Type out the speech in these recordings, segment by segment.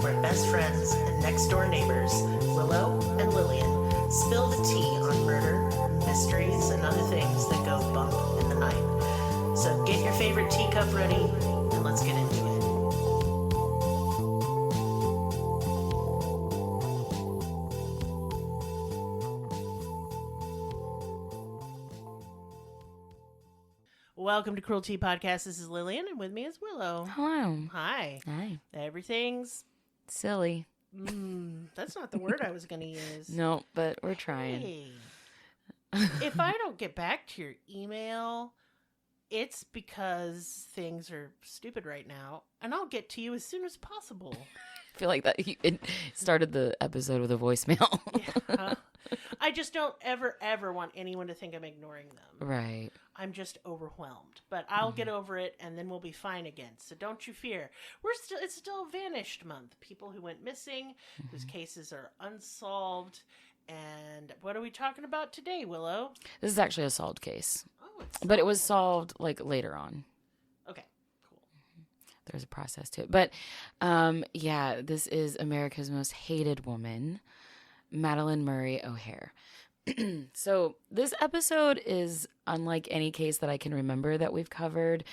where best friends and next-door neighbors, Willow and Lillian, spill the tea on murder, mysteries, and other things that go bump in the night. So get your favorite teacup ready, and let's get into it. Welcome to Cruelty Podcast. This is Lillian, and with me is Willow. Hello. Hi. Hi. Everything's Silly. That's not the word I was going to use. No, but we're trying. Hey. If I don't get back to your email, it's because things are stupid right now, and I'll get to you as soon as possible. I feel like that it started the episode with a voicemail. Yeah. I just don't ever want anyone to think I'm ignoring them. Right. I'm just overwhelmed, but I'll get over it, and then we'll be fine again. So don't you fear. It's still Vanished Month. People who went missing, whose cases are unsolved. And what are we talking about today, Willow? This is actually a solved case. Oh, but it was solved like later on. Okay, cool. There's a process to it. But yeah, this is America's most hated woman, Madalyn Murray O'Hair. So this episode is unlike any case that I can remember that we've covered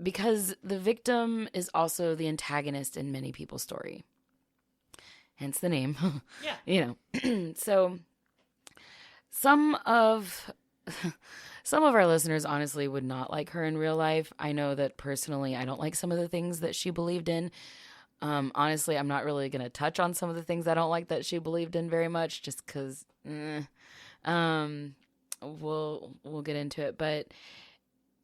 because the victim is also the antagonist in many people's story. Hence the name. Yeah. You know. So some of our listeners honestly would not like her in real life. I know that personally I don't like some of the things that she believed in. Honestly, I'm not really going to touch on some of the things I don't like that she believed in very much just because we'll get into it. But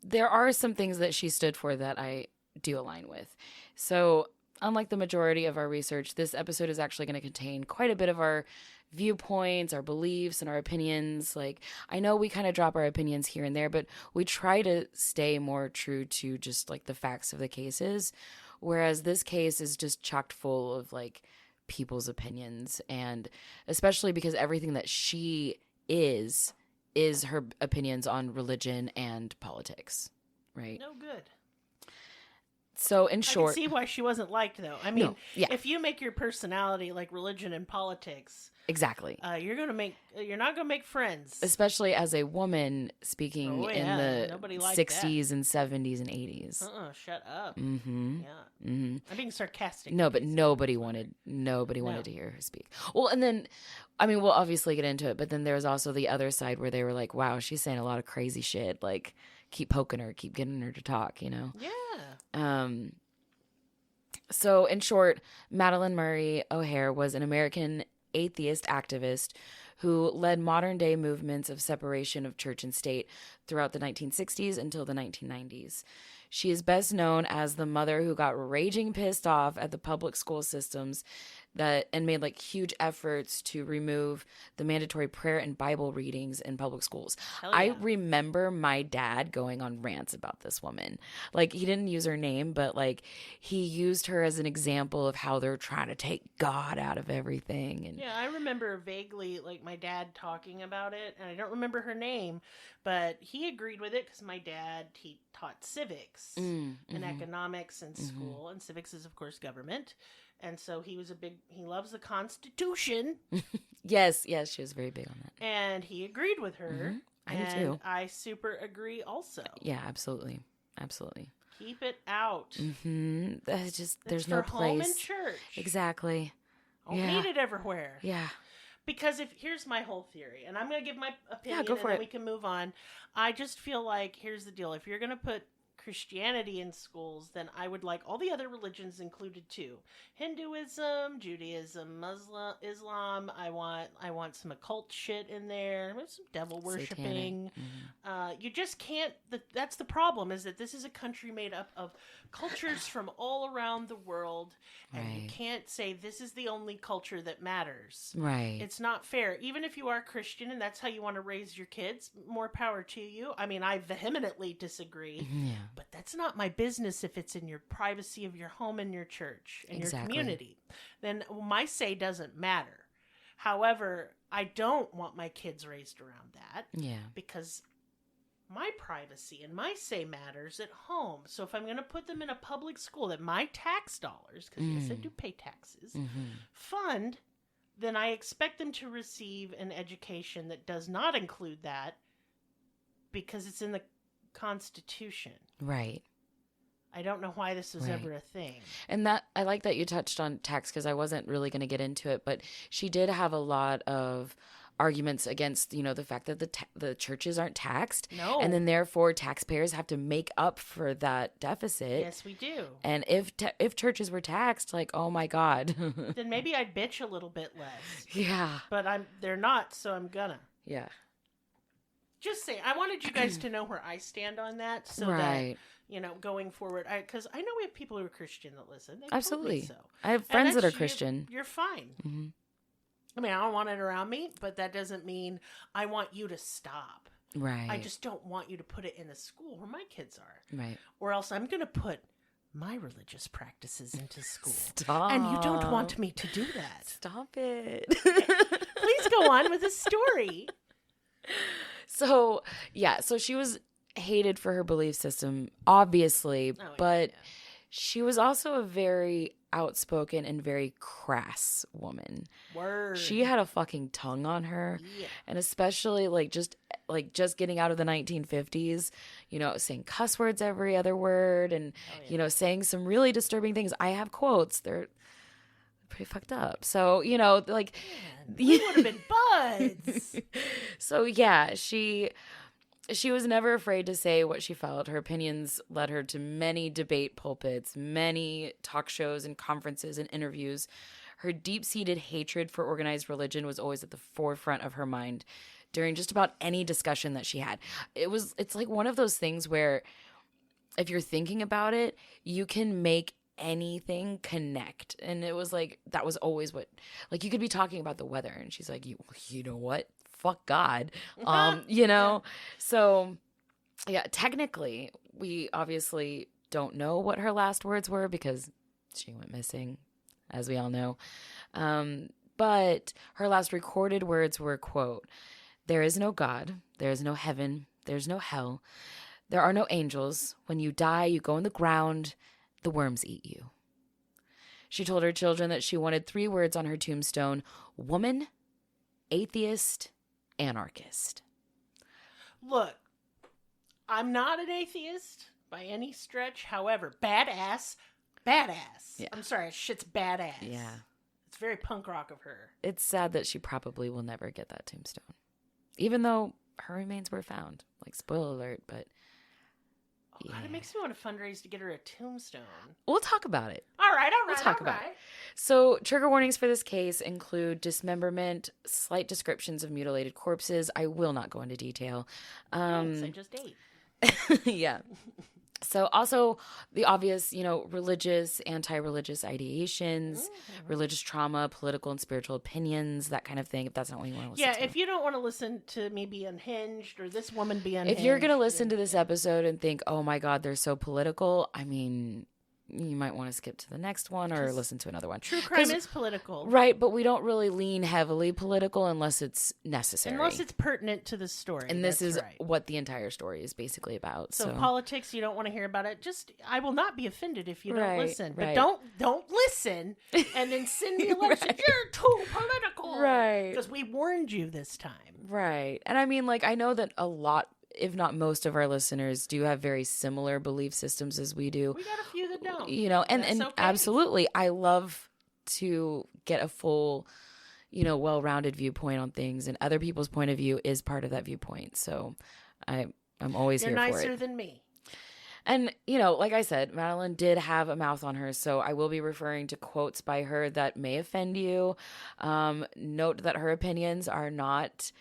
there are some things that she stood for that I do align with. So unlike the majority of our research, this episode is actually going to contain quite a bit of our viewpoints, our beliefs, and our opinions. Like, I know we kind of drop our opinions here and there, but we try to stay more true to just like the facts of the cases. Whereas this case is just chocked full of like people's opinions, and especially because everything that she is her opinions on religion and politics, right? No good. So in short, I can see why she wasn't liked, though. I mean, no, yeah. If you make your personality like religion and politics, exactly, you're not gonna make friends, especially as a woman speaking in the '60s that. and '70s and '80s. Shut up. Mm-hmm. Yeah, mm-hmm. I'm being sarcastic. No, but nobody wanted to hear her speak. Well, and then, I mean, we'll obviously get into it, but then there was also the other side where they were like, "Wow, she's saying a lot of crazy shit. Like, keep poking her, keep getting her to talk," you know? Yeah. So in short, Madalyn Murray O'Hair was an American atheist activist who led modern day movements of separation of church and state throughout the 1960s until the 1990s. She is best known as the mother who got raging pissed off at the public school systems and made like huge efforts to remove the mandatory prayer and Bible readings in public schools. Hell yeah. I remember my dad going on rants about this woman. Like, he didn't use her name, but like he used her as an example of how they're trying to take God out of everything. And yeah, I remember vaguely like my dad talking about it, and I don't remember her name, but he agreed with it because my dad, he taught civics and economics in school, and civics is of course government. And so he loves the Constitution. Yes, she was very big on that. And he agreed with her. I do too. I super agree also. Yeah, absolutely. Absolutely. Keep it out. Mm-hmm. There's no place. Home and church. Exactly. Don't need it everywhere. Yeah. Because here's my whole theory, and I'm going to give my opinion, go for and then it. we can move on. I just feel like, here's the deal. If you're going to put Christianity in schools, then I would like all the other religions included too. Hinduism, Judaism, Islam. I want some occult shit in there. Some devil worshipping. You just can't. That's the problem. Is that this is a country made up of cultures from all around the world, and you can't say this is the only culture that matters. Right. It's not fair. Even if you are Christian and that's how you want to raise your kids, more power to you. I mean, I vehemently disagree. Yeah. But that's not my business if it's in your privacy of your home and your church and your community. Then my say doesn't matter. However, I don't want my kids raised around that. Yeah. Because my privacy and my say matters at home. So if I'm going to put them in a public school that my tax dollars, because yes, I do pay taxes, fund, then I expect them to receive an education that does not include that because it's in the Constitution. Right. I don't know why this was ever a thing. And that, I like that you touched on tax, because I wasn't really going to get into it, but she did have a lot of arguments against, you know, the fact that the churches aren't taxed. No. And then therefore taxpayers have to make up for that deficit. Yes, we do. And if churches were taxed, like, oh my God. Then maybe I'd bitch a little bit less. Yeah. But they're not, so I'm gonna. Yeah. Just say, I wanted you guys to know where I stand on that, so right. that, you know, going forward, because I know we have people who are Christian that listen. They Absolutely. so. I have friends that are Christian. You're fine. Mm-hmm. I mean, I don't want it around me, but that doesn't mean I want you to stop. Right. I just don't want you to put it in a school where my kids are. Right. Or else I'm going to put my religious practices into school. Stop. And you don't want me to do that. Stop it. Please go on with the story. So she was hated for her belief system, obviously, but she was also a very outspoken and very crass woman. Word. She had a fucking tongue on her. Yeah. And especially just getting out of the 1950s, you know, saying cuss words every other word and, you know, saying some really disturbing things. I have quotes. They're pretty fucked up. So, you know, like, man, we would have been buds. So yeah, she was never afraid to say what she felt. Her opinions led her to many debate pulpits, many talk shows and conferences and interviews. Her deep-seated hatred for organized religion was always at the forefront of her mind during just about any discussion that she had. It's like one of those things where if you're thinking about it, you can make anything connect. And it was like, that was always what, like, you could be talking about the weather and she's like, you know what? Fuck God. You know? So yeah, technically we obviously don't know what her last words were because she went missing, as we all know. But her last recorded words were, quote, "There is no God. There is no heaven. There's no hell. There are no angels. When you die, you go in the ground. The worms eat you." She told her children that she wanted 3 words on her tombstone: woman, atheist, anarchist. Look, I'm not an atheist by any stretch. However, badass. Yeah. I'm sorry, shit's badass. Yeah. It's very punk rock of her. It's sad that she probably will never get that tombstone. Even though her remains were found. Like, spoiler alert, but... Oh, God, it makes me want to fundraise to get her a tombstone. We'll talk about it. All right. We'll talk about it. So, trigger warnings for this case include dismemberment, slight descriptions of mutilated corpses. I will not go into detail. Thanks, I just ate. Yeah. So, also the obvious, you know, religious, anti-religious ideations, religious trauma, political and spiritual opinions, that kind of thing, if that's not what you want to listen to. Yeah, if you don't want to listen to me be unhinged or this woman be unhinged. If you're going to listen to this episode and think, oh my God, they're so political, I mean, you might want to skip to the next one or listen to another one. True crime is political. Right, but we don't really lean heavily political unless it's necessary. Unless it's pertinent to the story. And this is what the entire story is basically about. So politics, you don't want to hear about it. Just, I will not be offended if you don't listen. Right. But don't listen and then send me a letter. You're too political. Right. Because we warned you this time. Right. And I mean, like, I know that a lot, if not most of our listeners do have very similar belief systems as we do. We got a few that don't. You know, and okay. Absolutely. I love to get a full, you know, well-rounded viewpoint on things, and other people's point of view is part of that viewpoint. So I'm always here for it. You're nicer than me. And, you know, like I said, Madalyn did have a mouth on her, so I will be referring to quotes by her that may offend you. Note that her opinions are not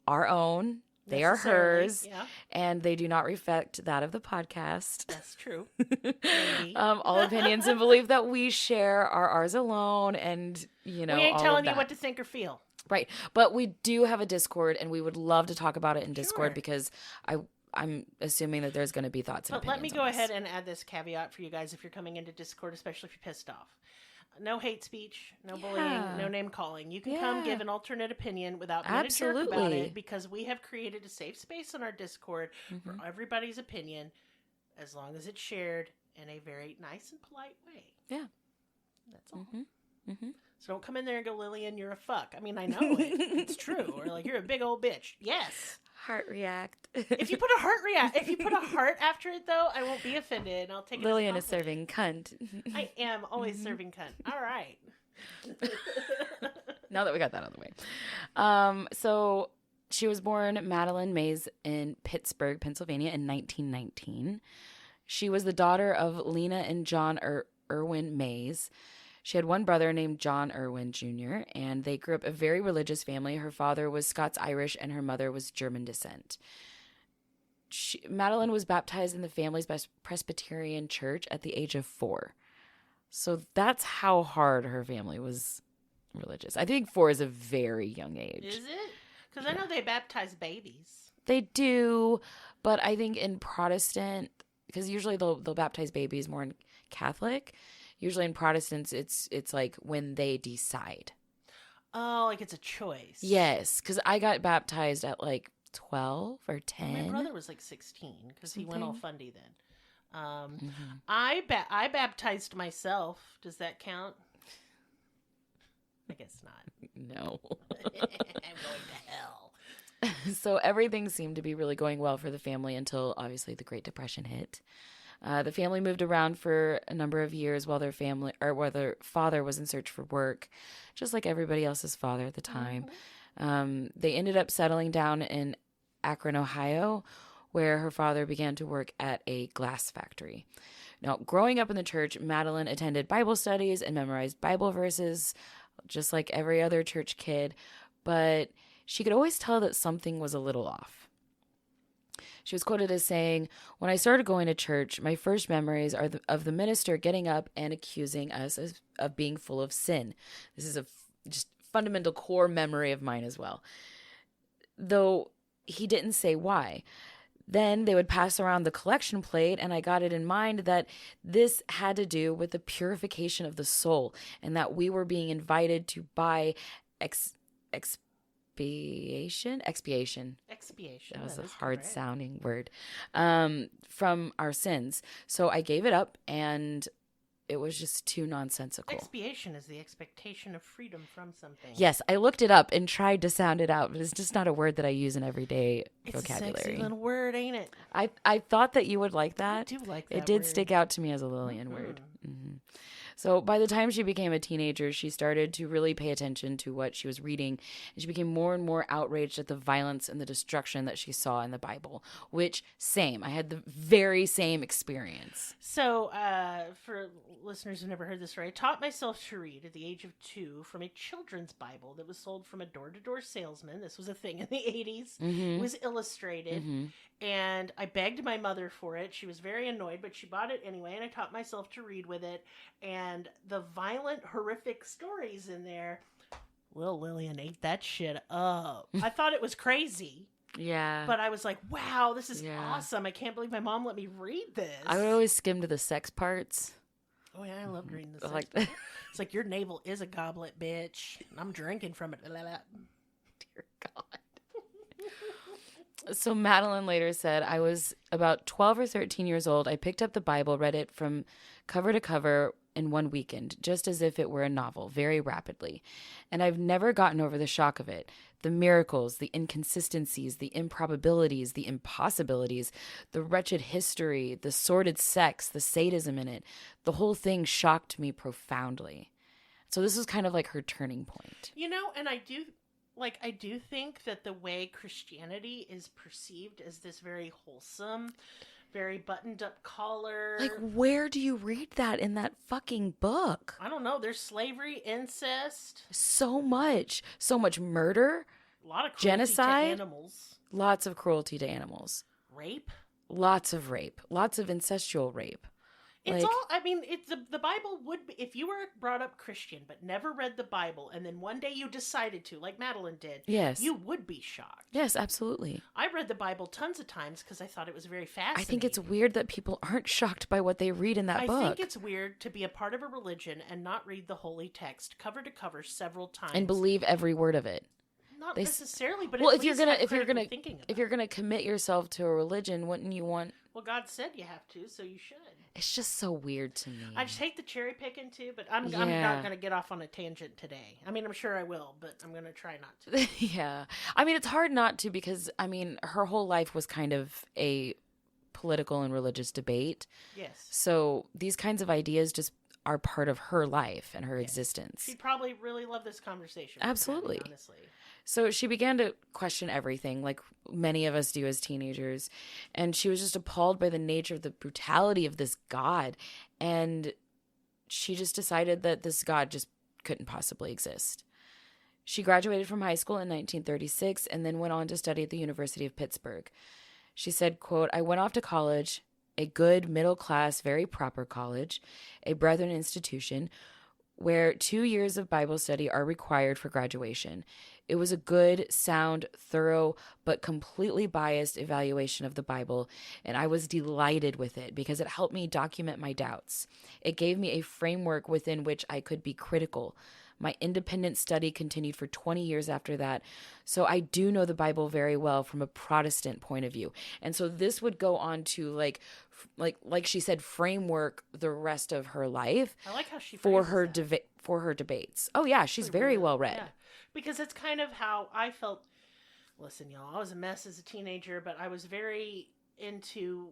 our own. They are hers, and they do not reflect that of the podcast. That's true. All opinions and belief that we share are ours alone, and, you know, we ain't all telling of you what to think or feel. Right, but we do have a Discord, and we would love to talk about it in Discord because I'm assuming that there's going to be thoughts and opinions. But let me go ahead and add this caveat for you guys if you're coming into Discord, especially if you're pissed off. No hate speech, no bullying, no name calling. You can come give an alternate opinion without being a jerk about Absolutely. it, because we have created a safe space on our Discord for everybody's opinion, as long as it's shared in a very nice and polite way. Yeah. That's all. So don't come in there and go, Lillian, you're a fuck. I mean, I know it's true. Or like, you're a big old bitch. Yes. Heart react. If you put a heart after it, though, I won't be offended. And I'll take it. Lillian is serving cunt. I am always serving cunt. All right. Now that we got that out of the way. So she was born Madalyn Mays in Pittsburgh, Pennsylvania in 1919. She was the daughter of Lena and John Irwin Mays. She had one brother named John Irwin Jr., and they grew up a very religious family. Her father was Scots-Irish, and her mother was German descent. Madalyn was baptized in the family's Presbyterian church at the age of 4. So that's how hard her family was religious. I think 4 is a very young age. Is it? Because I know they baptize babies. They do, but I think in Protestant, because usually they'll baptize babies more in Catholic. Usually in Protestants, it's like when they decide. Oh, like it's a choice. Yes, because I got baptized at like 12 or 10. My brother was like 16 because he went all fundy then. I baptized myself. Does that count? I guess not. No. I'm going to hell. So everything seemed to be really going well for the family until obviously the Great Depression hit. The family moved around for a number of years while their father was in search for work, just like everybody else's father at the time. They ended up settling down in Akron, Ohio, where her father began to work at a glass factory. Now, growing up in the church, Madalyn attended Bible studies and memorized Bible verses, just like every other church kid, but she could always tell that something was a little off. She was quoted as saying, "When I started going to church, my first memories are of the minister getting up and accusing us of being full of sin." This is a just fundamental core memory of mine as well. Though he didn't say why. Then they would pass around the collection plate, and I got it in mind that this had to do with the purification of the soul, and that we were being invited to buy expiation. That was a hard sounding word. From our sins. So I gave it up, and it was just too nonsensical. Expiation is the expectation of freedom from something. Yes, I looked it up and tried to sound it out, but it's just not a word that I use in everyday vocabulary. It's a sexy little word, ain't it? I thought that you would like that. I do like that. It did word. stick out to me as a Lillian word. So by the time she became a teenager, she started to really pay attention to what she was reading, and she became more and more outraged at the violence and the destruction that she saw in the Bible, which, same. I had the very same experience. So for listeners who've never heard this story, I taught myself to read at the age of 2 from a children's Bible that was sold from a door-to-door salesman. This was a thing in the 80s. It was illustrated. And I begged my mother for it. She was very annoyed, but she bought it anyway, and I taught myself to read with it. And the violent, horrific stories in there, Lil Lillian ate that shit up. I thought it was crazy. Yeah. But I was like, wow, this is awesome. I can't believe my mom let me read this. I would always skim to the sex parts. Oh, yeah, I loved reading this. Like it's like, your navel is a goblet, bitch. I'm drinking from it. Dear God. So Madalyn later said, "I was about 12 or 13 years old. I picked up the Bible, read it from cover to cover in one weekend, just as if it were a novel, very rapidly. And I've never gotten over the shock of it. The miracles, the inconsistencies, the improbabilities, the impossibilities, the wretched history, the sordid sex, the sadism in it. The whole thing shocked me profoundly." So this was kind of like her turning point. You know, and I do think that the way Christianity is perceived as this very wholesome, very buttoned up collar. Like, where do you read that in that fucking book? I don't know. There's slavery, incest. So much murder. A lot of cruelty genocide. to animals. Lots of cruelty to animals. Rape. Lots of rape. Lots of incestual rape. It's all, I mean, the Bible would be, if you were brought up Christian but never read the Bible, and then one day you decided to, like Madalyn did, yes, you would be shocked. yes, absolutely. I read the Bible tons of times because I thought it was very fascinating. I think it's weird that people aren't shocked by what they read in that book. I think it's weird to be a part of a religion and not read the holy text cover to cover several times and believe every word of it. Not necessarily, but well, if you're gonna commit yourself to a religion, wouldn't you want? Well, God said you have to, so you should. It's just so weird to me. I just hate the cherry picking too, but I'm not going to get off on a tangent today. I mean, I'm sure I will, but I'm going to try not to. Yeah, I mean, it's hard not to because I mean, her whole life was kind of a political and religious debate. Yes. So these kinds of ideas just are part of her life and her existence. She'd probably really love this conversation. Absolutely. Madalyn, honestly. So she began to question everything, like many of us do as teenagers. And she was just appalled by the nature of the brutality of this God. And she just decided that this God just couldn't possibly exist. She graduated from high school in 1936 and then went on to study at the University of Pittsburgh. She said, quote, "I went off to college, a good middle-class, very proper college, a Brethren institution, where 2 years of Bible study are required for graduation. It was a good, sound, thorough, but completely biased evaluation of the Bible, and I was delighted with it because it helped me document my doubts. It gave me a framework within which I could be critical. My independent study continued for 20 years after that, so I do know the Bible very well from a Protestant point of view." And so this would go on to like she said, framework the rest of her life. I like how she for her debates. Oh yeah, she's very well read. Yeah. Because it's kind of how I felt. Listen, y'all, I was a mess as a teenager, but I was very into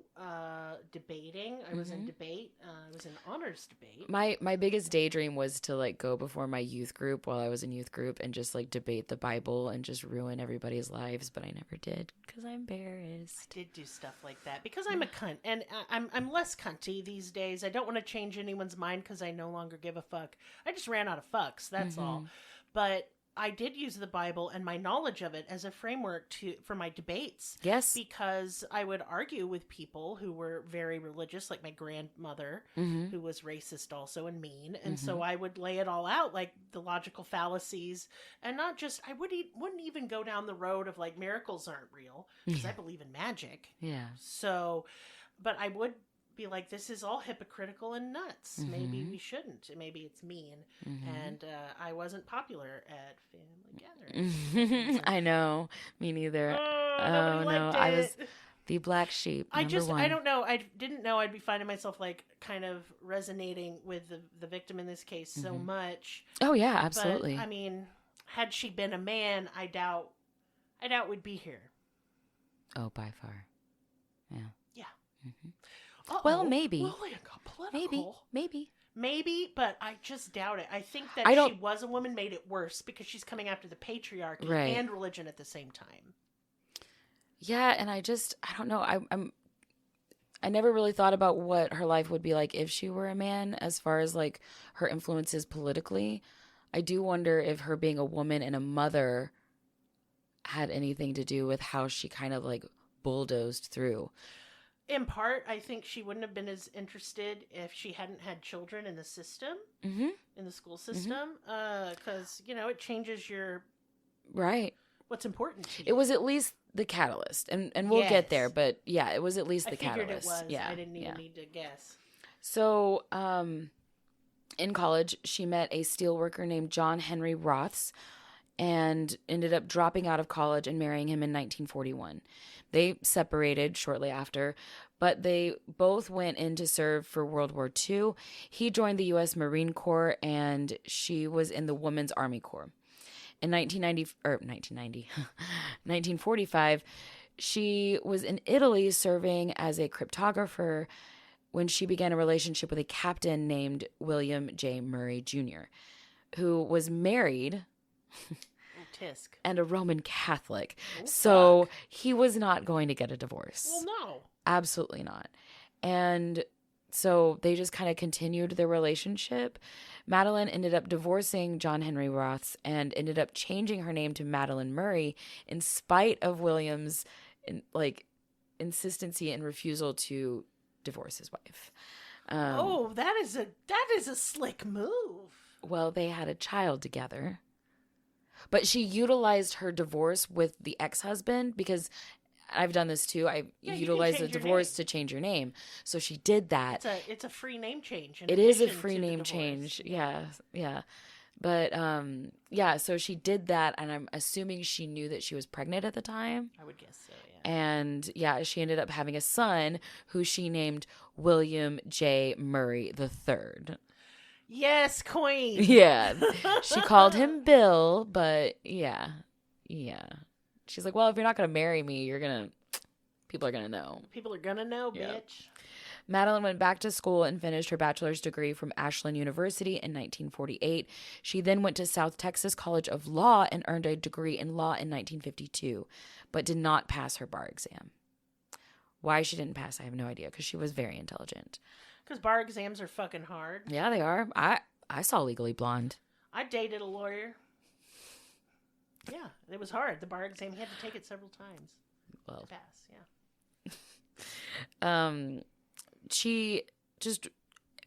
debating. I was in debate. I was in honors debate. My biggest daydream was to like go before my youth group while I was in youth group and just like debate the Bible and just ruin everybody's lives, but I never did because I'm embarrassed. I did do stuff like that because I'm a cunt, and I'm less cunty these days. I don't want to change anyone's mind because I no longer give a fuck. I just ran out of fucks. That's all. But I did use the Bible and my knowledge of it as a framework for my debates. Yes. Because I would argue with people who were very religious, like my grandmother, who was racist also and mean. And so I would lay it all out, like the logical fallacies, and not just, I wouldn't even go down the road of like miracles aren't real, because I believe in magic. Yeah. So, but I would be like, this is all hypocritical and nuts. Maybe we shouldn't. Maybe it's mean. And I wasn't popular at family gatherings. I know. Me neither. Oh no, I was the black sheep. I don't know. I didn't know I'd be finding myself like kind of resonating with the victim in this case so much. Oh yeah, absolutely. But, I mean, had she been a man, I doubt we'd be here. Oh, by far. Yeah. Yeah. Well, maybe. Lily got political. Maybe, but I just doubt it. I think that she was a woman made it worse because she's coming after the patriarchy and religion at the same time. Yeah, and I don't know. I never really thought about what her life would be like if she were a man, as far as like her influences politically. I do wonder if her being a woman and a mother had anything to do with how she kind of like bulldozed through. In part, I think she wouldn't have been as interested if she hadn't had children in the system, in the school system, because, it changes your... Right. What's important to you. It was at least the catalyst, and we'll get there, but yeah, it was at least the catalyst. I figured it was. Yeah. I didn't even need to guess. So, in college, she met a steelworker named John Henry Roths and ended up dropping out of college and marrying him in 1941. They separated shortly after, but they both went in to serve for World War II. He joined the U.S. Marine Corps, and she was in the Women's Army Corps. In 1945, she was in Italy serving as a cryptographer when she began a relationship with a captain named William J. Murray Jr., who was married... Tisk. And a Roman Catholic. Oh, so fuck. He was not going to get a divorce. Well, no. Absolutely not. And so they just kind of continued their relationship. Madalyn ended up divorcing John Henry Roths and ended up changing her name to Madalyn Murray in spite of William's insistency and refusal to divorce his wife. Oh, that is a slick move. Well, they had a child together. But she utilized her divorce with the ex-husband because I've done this too. I utilized the divorce to change your name. So she did that. It's a free name change. It is a free name change. Yeah. Yeah. But so she did that, and I'm assuming she knew that she was pregnant at the time. I would guess so, yeah. And she ended up having a son who she named William J. Murray III. Yes, queen. Yeah. She called him Bill, but yeah. She's like, well, if you're not going to marry me, people are going to know. People are going to know, bitch. Madalyn went back to school and finished her bachelor's degree from Ashland University in 1948. She then went to South Texas College of Law and earned a degree in law in 1952, but did not pass her bar exam. Why she didn't pass, I have no idea, because she was very intelligent. Because bar exams are fucking hard. Yeah, they are. I saw Legally Blonde. I dated a lawyer. Yeah, it was hard. The bar exam, he had to take it several times. Well, to pass, yeah. She just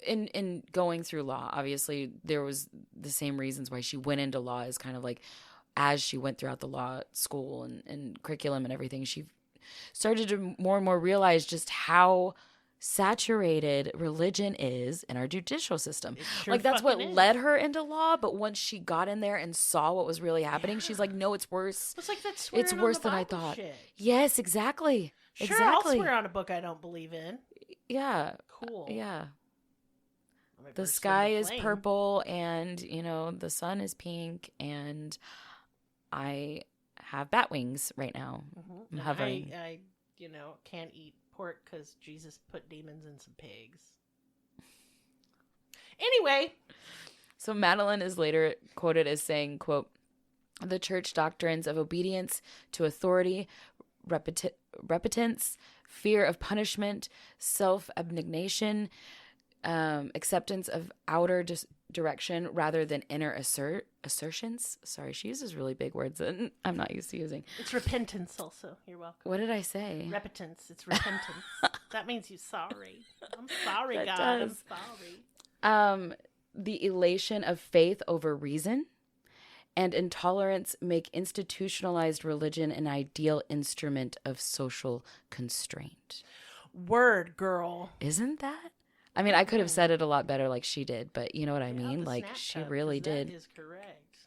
in going through law, obviously there was the same reasons why she went into law, is kind of like as she went throughout the law school and curriculum and everything, she started to more and more realize just how saturated religion is in our judicial system. Sure, like that's what led her into law, but once she got in there and saw what was really happening, she's like, no, it's worse. It's like it's worse than I thought. Shit. Yes, exactly. Sure, exactly. I'll swear on a book I don't believe in. Yeah. Cool. Yeah. The sky is purple and, the sun is pink and I have bat wings right now. Mm-hmm. I'm hovering. I can't eat pork because Jesus put demons in some pigs. Anyway. So Madalyn is later quoted as saying, quote, the church doctrines of obedience to authority, repentance, fear of punishment, self-abnegation, acceptance of outer direction rather than inner assertions. Sorry, she uses really big words that I'm not used to using. It's repentance also. You're welcome. What did I say? Repentance. It's repentance. That means you're sorry. I'm sorry, that God. Does. I'm sorry. The elation of faith over reason and intolerance make institutionalized religion an ideal instrument of social constraint. Word, girl. Isn't that? I mean, I could have said it a lot better like she did, but you know what I mean? Like, she really did. That is correct.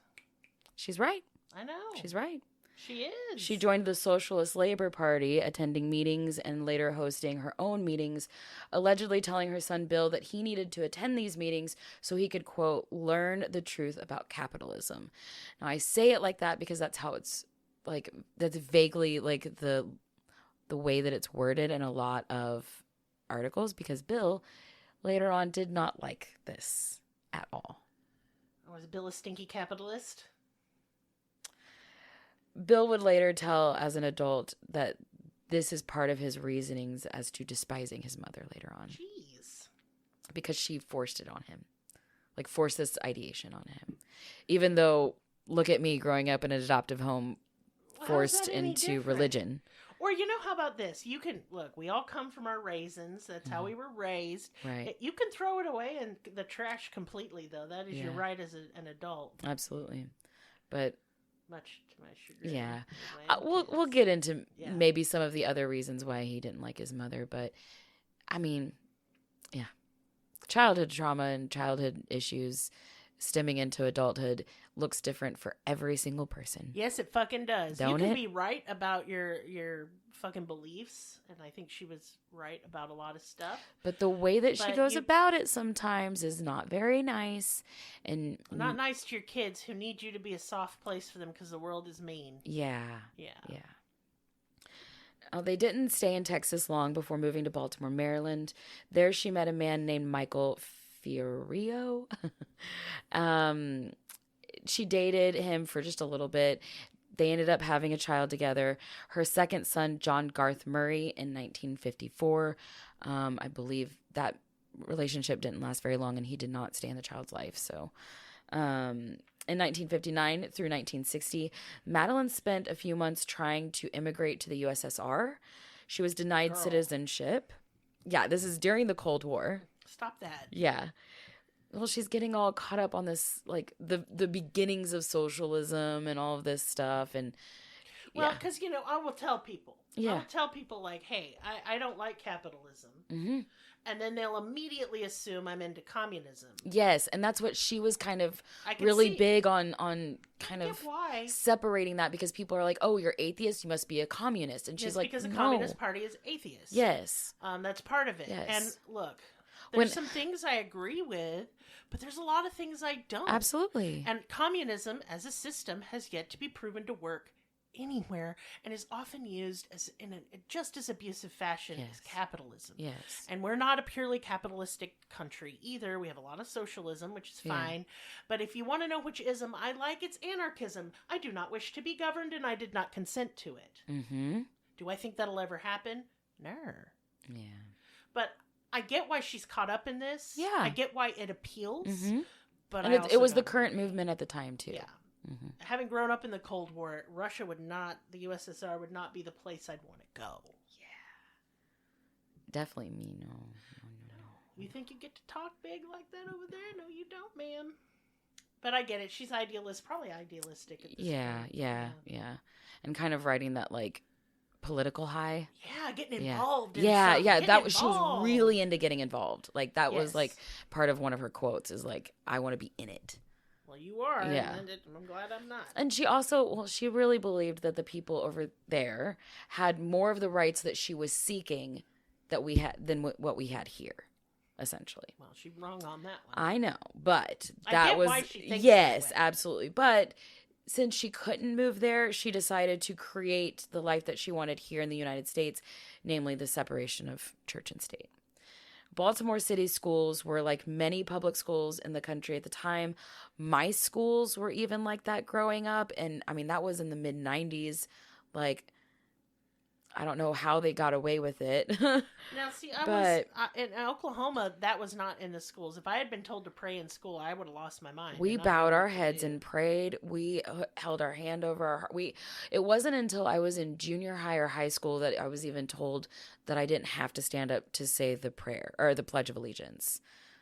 She's right. I know. She's right. She is. She joined the Socialist Labor Party, attending meetings and later hosting her own meetings, allegedly telling her son Bill that he needed to attend these meetings so he could, quote, learn the truth about capitalism. Now, I say it like that because that's how it's, like, that's vaguely, like, the way that it's worded in a lot of articles, because Bill later on did not like this at all. Was Bill a stinky capitalist? Bill would later tell as an adult that this is part of his reasonings as to despising his mother later on. Jeez. Because she forced it on him. Like, forced this ideation on him. Even though, look at me growing up in an adoptive home, forced into religion. Or, how about this? You can, look, we all come from our raisins. That's how we were raised. Right. You can throw it away in the trash completely, though. That is your right as an adult. Absolutely. But much to my chagrin. Yeah. We'll get into maybe some of the other reasons why he didn't like his mother. But, I mean, yeah. Childhood trauma and childhood issues stemming into adulthood looks different for every single person. Yes, it fucking does. Don't you can be right about your fucking beliefs, and I think she was right about a lot of stuff. But the way that she goes about it sometimes is not very nice. And not nice to your kids who need you to be a soft place for them because the world is mean. Yeah. They didn't stay in Texas long before moving to Baltimore, Maryland. There she met a man named Michael Fiorio. She dated him for just a little bit. They ended up having a child together. Her second son, John Garth Murray, in 1954. I believe that relationship didn't last very long, and he did not stay in the child's life. So, in 1959 through 1960, Madalyn spent a few months trying to immigrate to the USSR. She was denied citizenship. Yeah, this is during the Cold War. Stop that. Yeah. Well, she's getting all caught up on this, like the beginnings of socialism and all of this stuff. And well, because, I will tell people. Yeah. I will tell people, like, hey, I don't like capitalism. Mm-hmm. And then they'll immediately assume I'm into communism. Yes, and that's what she was kind of really big on kind of why. separating that, because people are like, oh, you're atheist, you must be a communist. And she's like, because the no. Communist Party is atheist. Yes. That's part of it. Yes. And look, there's some things I agree with, but there's a lot of things I don't. Absolutely. And communism as a system has yet to be proven to work anywhere, and is often used as in a just as abusive fashion as capitalism. Yes. And we're not a purely capitalistic country either. We have a lot of socialism, which is fine. But if you want to know which ism I like, it's anarchism. I do not wish to be governed, and I did not consent to it. Mm-hmm. Do I think that'll ever happen? No. Yeah. But I get why she's caught up in this. Yeah. I get why it appeals. Mm-hmm. But and it was the current movement at the time, too. Yeah. Mm-hmm. Having grown up in the Cold War, Russia would not, the USSR would not be the place I'd want to go. Yeah. Definitely me, no. You think you get to talk big like that over there? No, you don't, ma'am. But I get it. She's probably idealistic at this point. Yeah. And kind of riding that, like, political high. Yeah, getting involved. Yeah. She was really into getting involved. Like, that was, like, part of one of her quotes is, like, I want to be in it. Well, you are. Yeah. And I'm glad I'm not. And she also, she really believed that the people over there had more of the rights that she was seeking that we had than what we had here, essentially. Well, she's wrong on that one. I know, but I get why she thinks yes, that way. Absolutely. But since she couldn't move there, she decided to create the life that she wanted here in the United States, namely the separation of church and state. Baltimore City schools were like many public schools in the country at the time. My schools were even like that growing up. And I mean, that was in the mid 90s. Like, I don't know how they got away with it. Now, see, in Oklahoma, that was not in the schools. If I had been told to pray in school, I would have lost my mind. We bowed our heads and prayed. We held our hand over our heart. It wasn't until I was in junior high or high school that I was even told that I didn't have to stand up to say the prayer or the Pledge of Allegiance.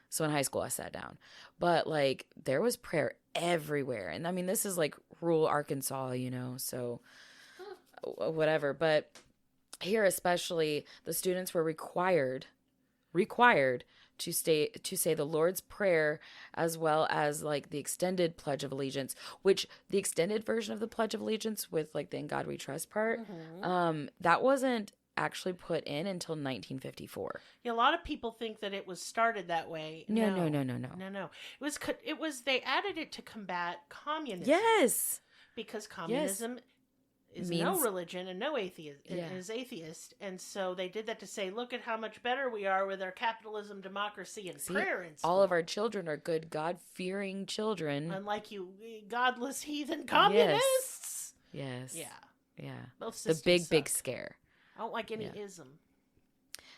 So in high school, I sat down. But, like, there was prayer everywhere. And, I mean, this is, like, rural Arkansas, so whatever. But here especially, the students were required to say the Lord's Prayer, as well as, like, the extended Pledge of Allegiance, which the extended version of the Pledge of Allegiance with, like, the In God We Trust part, that wasn't actually put in until 1954. Yeah, a lot of people think that it was started that way. No. It was they added it to combat communism. Yes. Because communism is no religion and no atheist is atheist, and so they did that to say, look at how much better we are with our capitalism, democracy, and prayer. And all of our children are good, God-fearing children, unlike you, godless heathen communists. Yes. Yeah. Both the big suck. Scare. I don't like any ism.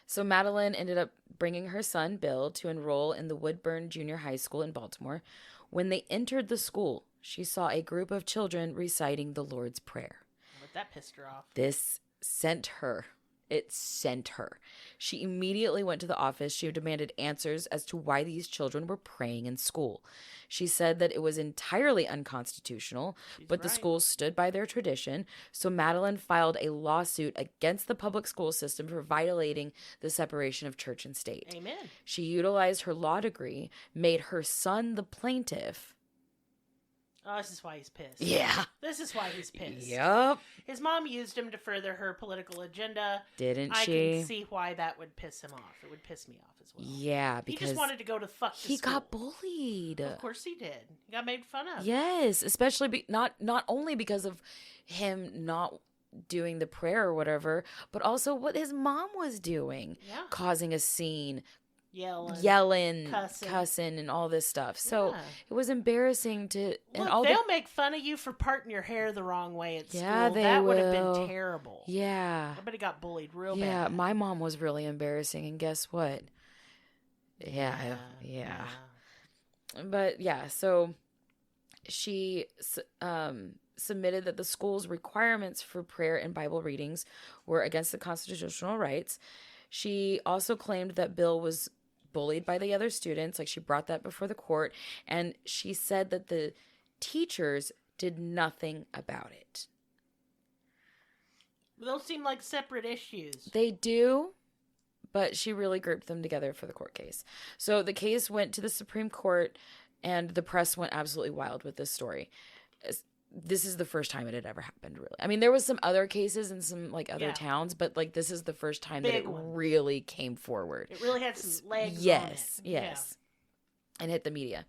So Madalyn ended up bringing her son Bill to enroll in the Woodburn Junior High School in Baltimore. When they entered the school, she saw a group of children reciting the Lord's Prayer. But that pissed her off. This sent her. It sent her. She immediately went to the office. She demanded answers as to why these children were praying in school. She said that it was entirely unconstitutional, but the schools stood by their tradition. So Madalyn filed a lawsuit against the public school system for violating the separation of church and state. Amen. She utilized her law degree, made her son the plaintiff. Oh, this is why he's pissed. Yeah. This is why he's pissed. Yep. His mom used him to further her political agenda. Didn't she? I can see why that would piss him off. It would piss me off as well. Yeah, because he just wanted to go to fuck to he school. got bullied. Of course he did. He got made fun of. Yes, especially not only because of him not doing the prayer or whatever, but also what his mom was doing, causing a scene. Yelling, cussing, and all this stuff. So it was embarrassing to. And Look, they'll make fun of you for parting your hair the wrong way at school. That would have been terrible. Yeah, everybody got bullied real bad. Yeah, my mom was really embarrassing, and guess what? Yeah. But yeah, so she submitted that the school's requirements for prayer and Bible readings were against the constitutional rights. She also claimed that Bill was bullied by the other students. Like, she brought that before the court. And she said that the teachers did nothing about it. Those seem like separate issues. They do, but she really grouped them together for the court case. So the case went to the Supreme Court, and the press went absolutely wild with this story. This is the first time it had ever happened, really. I mean, there was some other cases in some, like, other towns, but, like, this is the first time that it really came forward. It really had some legs on it. Yes. Yeah. And hit the media.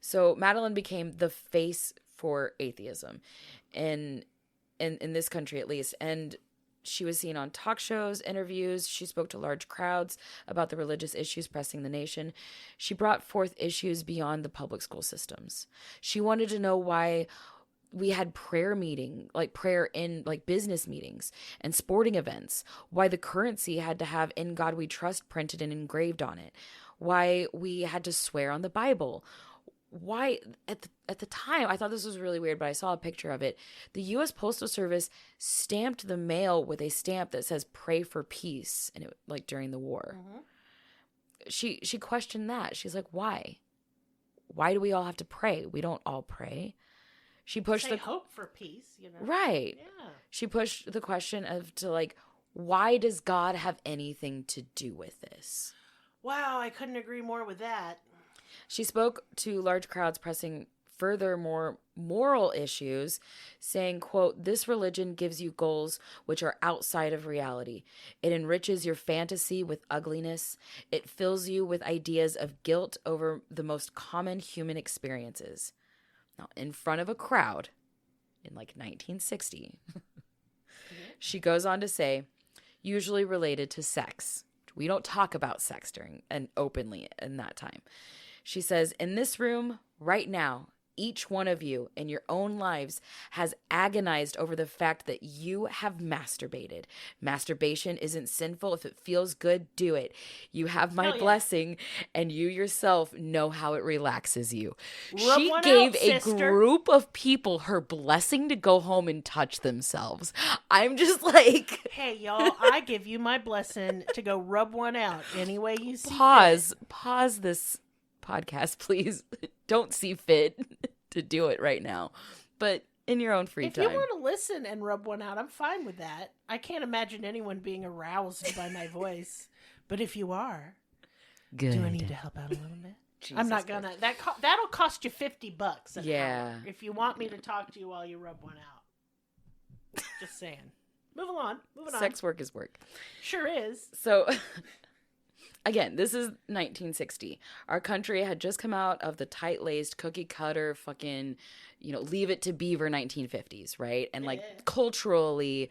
So Madalyn became the face for atheism in this country, at least. And she was seen on talk shows, interviews. She spoke to large crowds about the religious issues pressing the nation. She brought forth issues beyond the public school systems. She wanted to know why we had prayer in like business meetings and sporting events, why the currency had to have "In God We Trust" printed and engraved on it, why we had to swear on the Bible. Why at the time, I thought this was really weird, but I saw a picture of it. The U.S. Postal Service stamped the mail with a stamp that says "Pray for Peace," and it, like, during the war. Mm-hmm. She questioned that. She's like, why? Why do we all have to pray? We don't all pray. She pushed the hope for peace, you know. Right. Yeah. She pushed the question why does God have anything to do with this? Wow, I couldn't agree more with that. She spoke to large crowds pressing further more moral issues, saying, quote, "This religion gives you goals which are outside of reality. It enriches your fantasy with ugliness. It fills you with ideas of guilt over the most common human experiences." Now, in front of a crowd in like 1960, she goes on to say, usually related to sex. We don't talk about sex during and openly in that time. She says, "In this room right now, each one of you in your own lives has agonized over the fact that you have masturbated. Masturbation isn't sinful. If it feels good, do it. You have my blessing, and you yourself know how it relaxes you." She gave a group of people her blessing to go home and touch themselves. I'm just like... Hey, y'all, I give you my blessing to go rub one out any way you see fit. Pause this podcast, please. Don't see fit to do it right now, but in your own free time. If you want to listen and rub one out, I'm fine with that. I can't imagine anyone being aroused by my voice, but if you are, good. Do I need to help out a little bit? I'm not gonna. That'll cost you $50. Yeah. Hour if you want me to talk to you while you rub one out. Just saying. Moving on. Sex work is work. Sure is. So. Again, this is 1960. Our country had just come out of the tight-laced, cookie-cutter, fucking, Leave It to Beaver 1950s, right? And, culturally,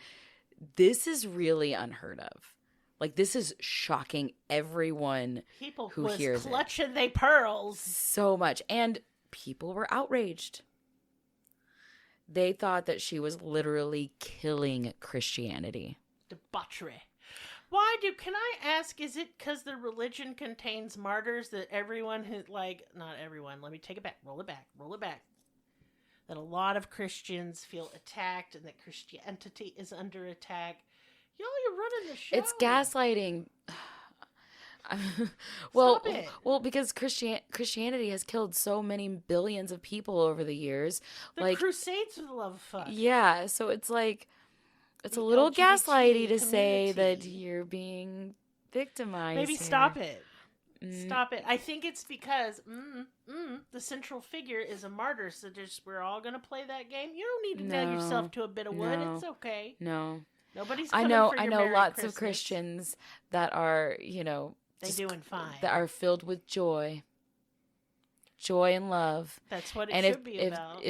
this is really unheard of. Like, this is shocking everyone who hears it. People was clutching they pearls. So much. And people were outraged. They thought that she was literally killing Christianity. Debauchery. Can I ask, is it because the religion contains martyrs that everyone who, not everyone, let me take it back, roll it back, that a lot of Christians feel attacked and that Christianity is under attack? Y'all, you're running the show. It's gaslighting. Well, because Christianity has killed so many billions of people over the years. The Crusades, for the love of fuck. Yeah, so it's like... It's a little gaslighty to say that you're being victimized. Maybe here. Stop it. Stop it. I think it's because the central figure is a martyr, so we're all going to play that game. You don't need to nail yourself to a bit of wood. It's okay. No. Nobody's coming for your I know Merry lots Christmas. of Christians that are, they're doing fine. That are filled with joy. Joy and love. That's what it should be about.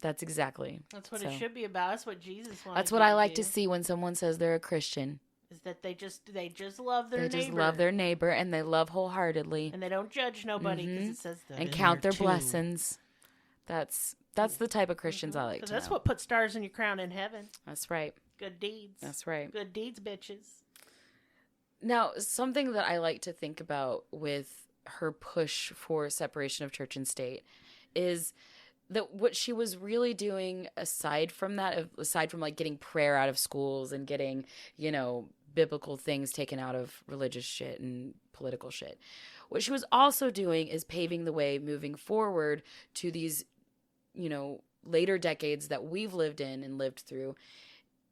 That's exactly. That's what it should be about. That's what Jesus wanted. That's what I like to see when someone says they're a Christian. Is that they just love their neighbor. They just love their neighbor and they love wholeheartedly. And they don't judge nobody because it says that. And count their blessings. That's the type of Christians I like to know. That's what puts stars in your crown in heaven. That's right. Good deeds. That's right. Good deeds, bitches. Now, something that I like to think about with her push for separation of church and state is that what she was really doing aside from getting prayer out of schools and getting, biblical things taken out of religious shit and political shit, what she was also doing is paving the way moving forward to these, later decades that we've lived in and lived through.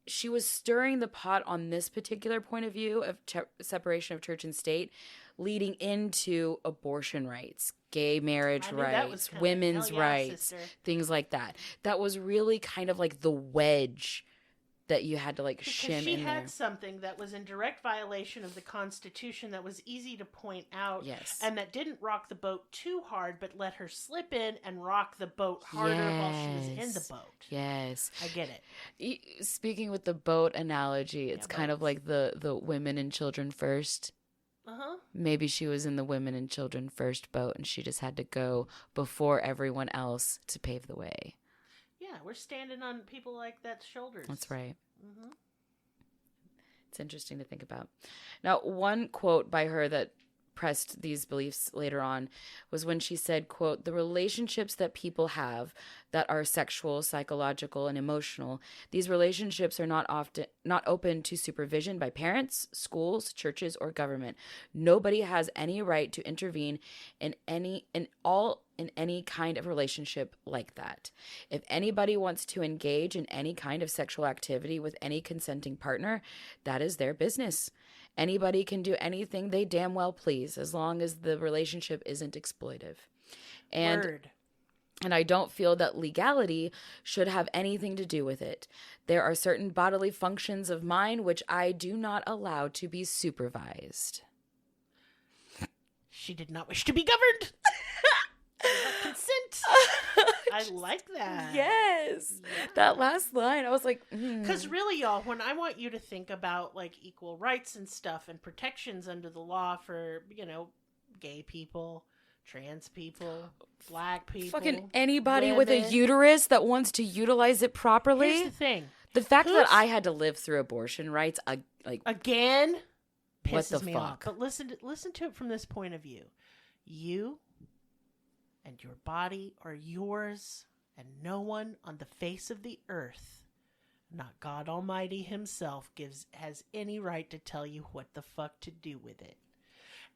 She was stirring the pot on this particular point of view of separation of church and state, leading into abortion rights, gay marriage rights, women's rights, sister. Things like that. That was really kind of like the wedge that you had to shim in there. She had something that was in direct violation of the Constitution that was easy to point out. Yes. And that didn't rock the boat too hard, but let her slip in and rock the boat harder while she was in the boat. Yes. I get it. Speaking with the boat analogy, it's kind of like the women and children first. Uh-huh. Maybe she was in the women and children first boat and she just had to go before everyone else to pave the way. Yeah, we're standing on people like that's shoulders. That's right. Mm-hmm. It's interesting to think about. Now, one quote by her that pressed these beliefs later on was when she said, quote, "The relationships that people have that are sexual, psychological, and emotional, these relationships are not open to supervision by parents, schools, churches, or government. Nobody has any right to intervene in any kind of relationship like that. If anybody wants to engage in any kind of sexual activity with any consenting partner, that is their business. Anybody can do anything they damn well please, as long as the relationship isn't exploitive." And I don't feel that legality should have anything to do with it. There are certain bodily functions of mine which I do not allow to be supervised. She did not wish to be governed. Consent. I like that. Yes. Yeah. That last line, I was like, Because really, y'all, when I want you to think about equal rights and stuff and protections under the law for, gay people, trans people, black people, fucking anybody with a uterus that wants to utilize it properly. Here's the thing. The fact that I had to live through abortion rights, again, pisses what the me fuck? off. But listen to it from this point of view. You and your body are yours, and no one on the face of the earth, not God Almighty himself, has any right to tell you what the fuck to do with it.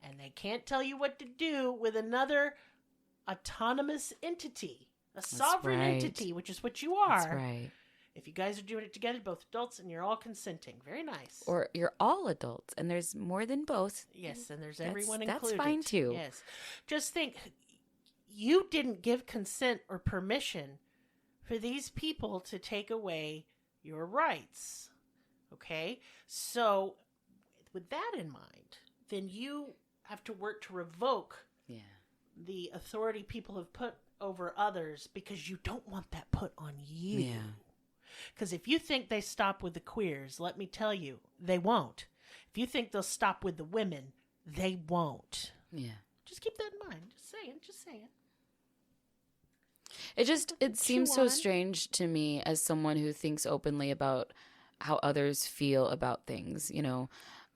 And they can't tell you what to do with another autonomous entity, a sovereign entity, which is what you are. That's right. If you guys are doing it together, both adults, and you're all consenting. Very nice. Or you're all adults, and there's more than both. Yes, and there's everyone included. That's fine, too. Yes. Just think, you didn't give consent or permission for these people to take away your rights. Okay? So, with that in mind, then you have to work to revoke the authority people have put over others because you don't want that put on you. Yeah. Because if you think they stop with the queers, let me tell you, they won't. If you think they'll stop with the women, they won't. Yeah. Just keep that in mind. Just saying. It seems so strange to me as someone who thinks openly about how others feel about things,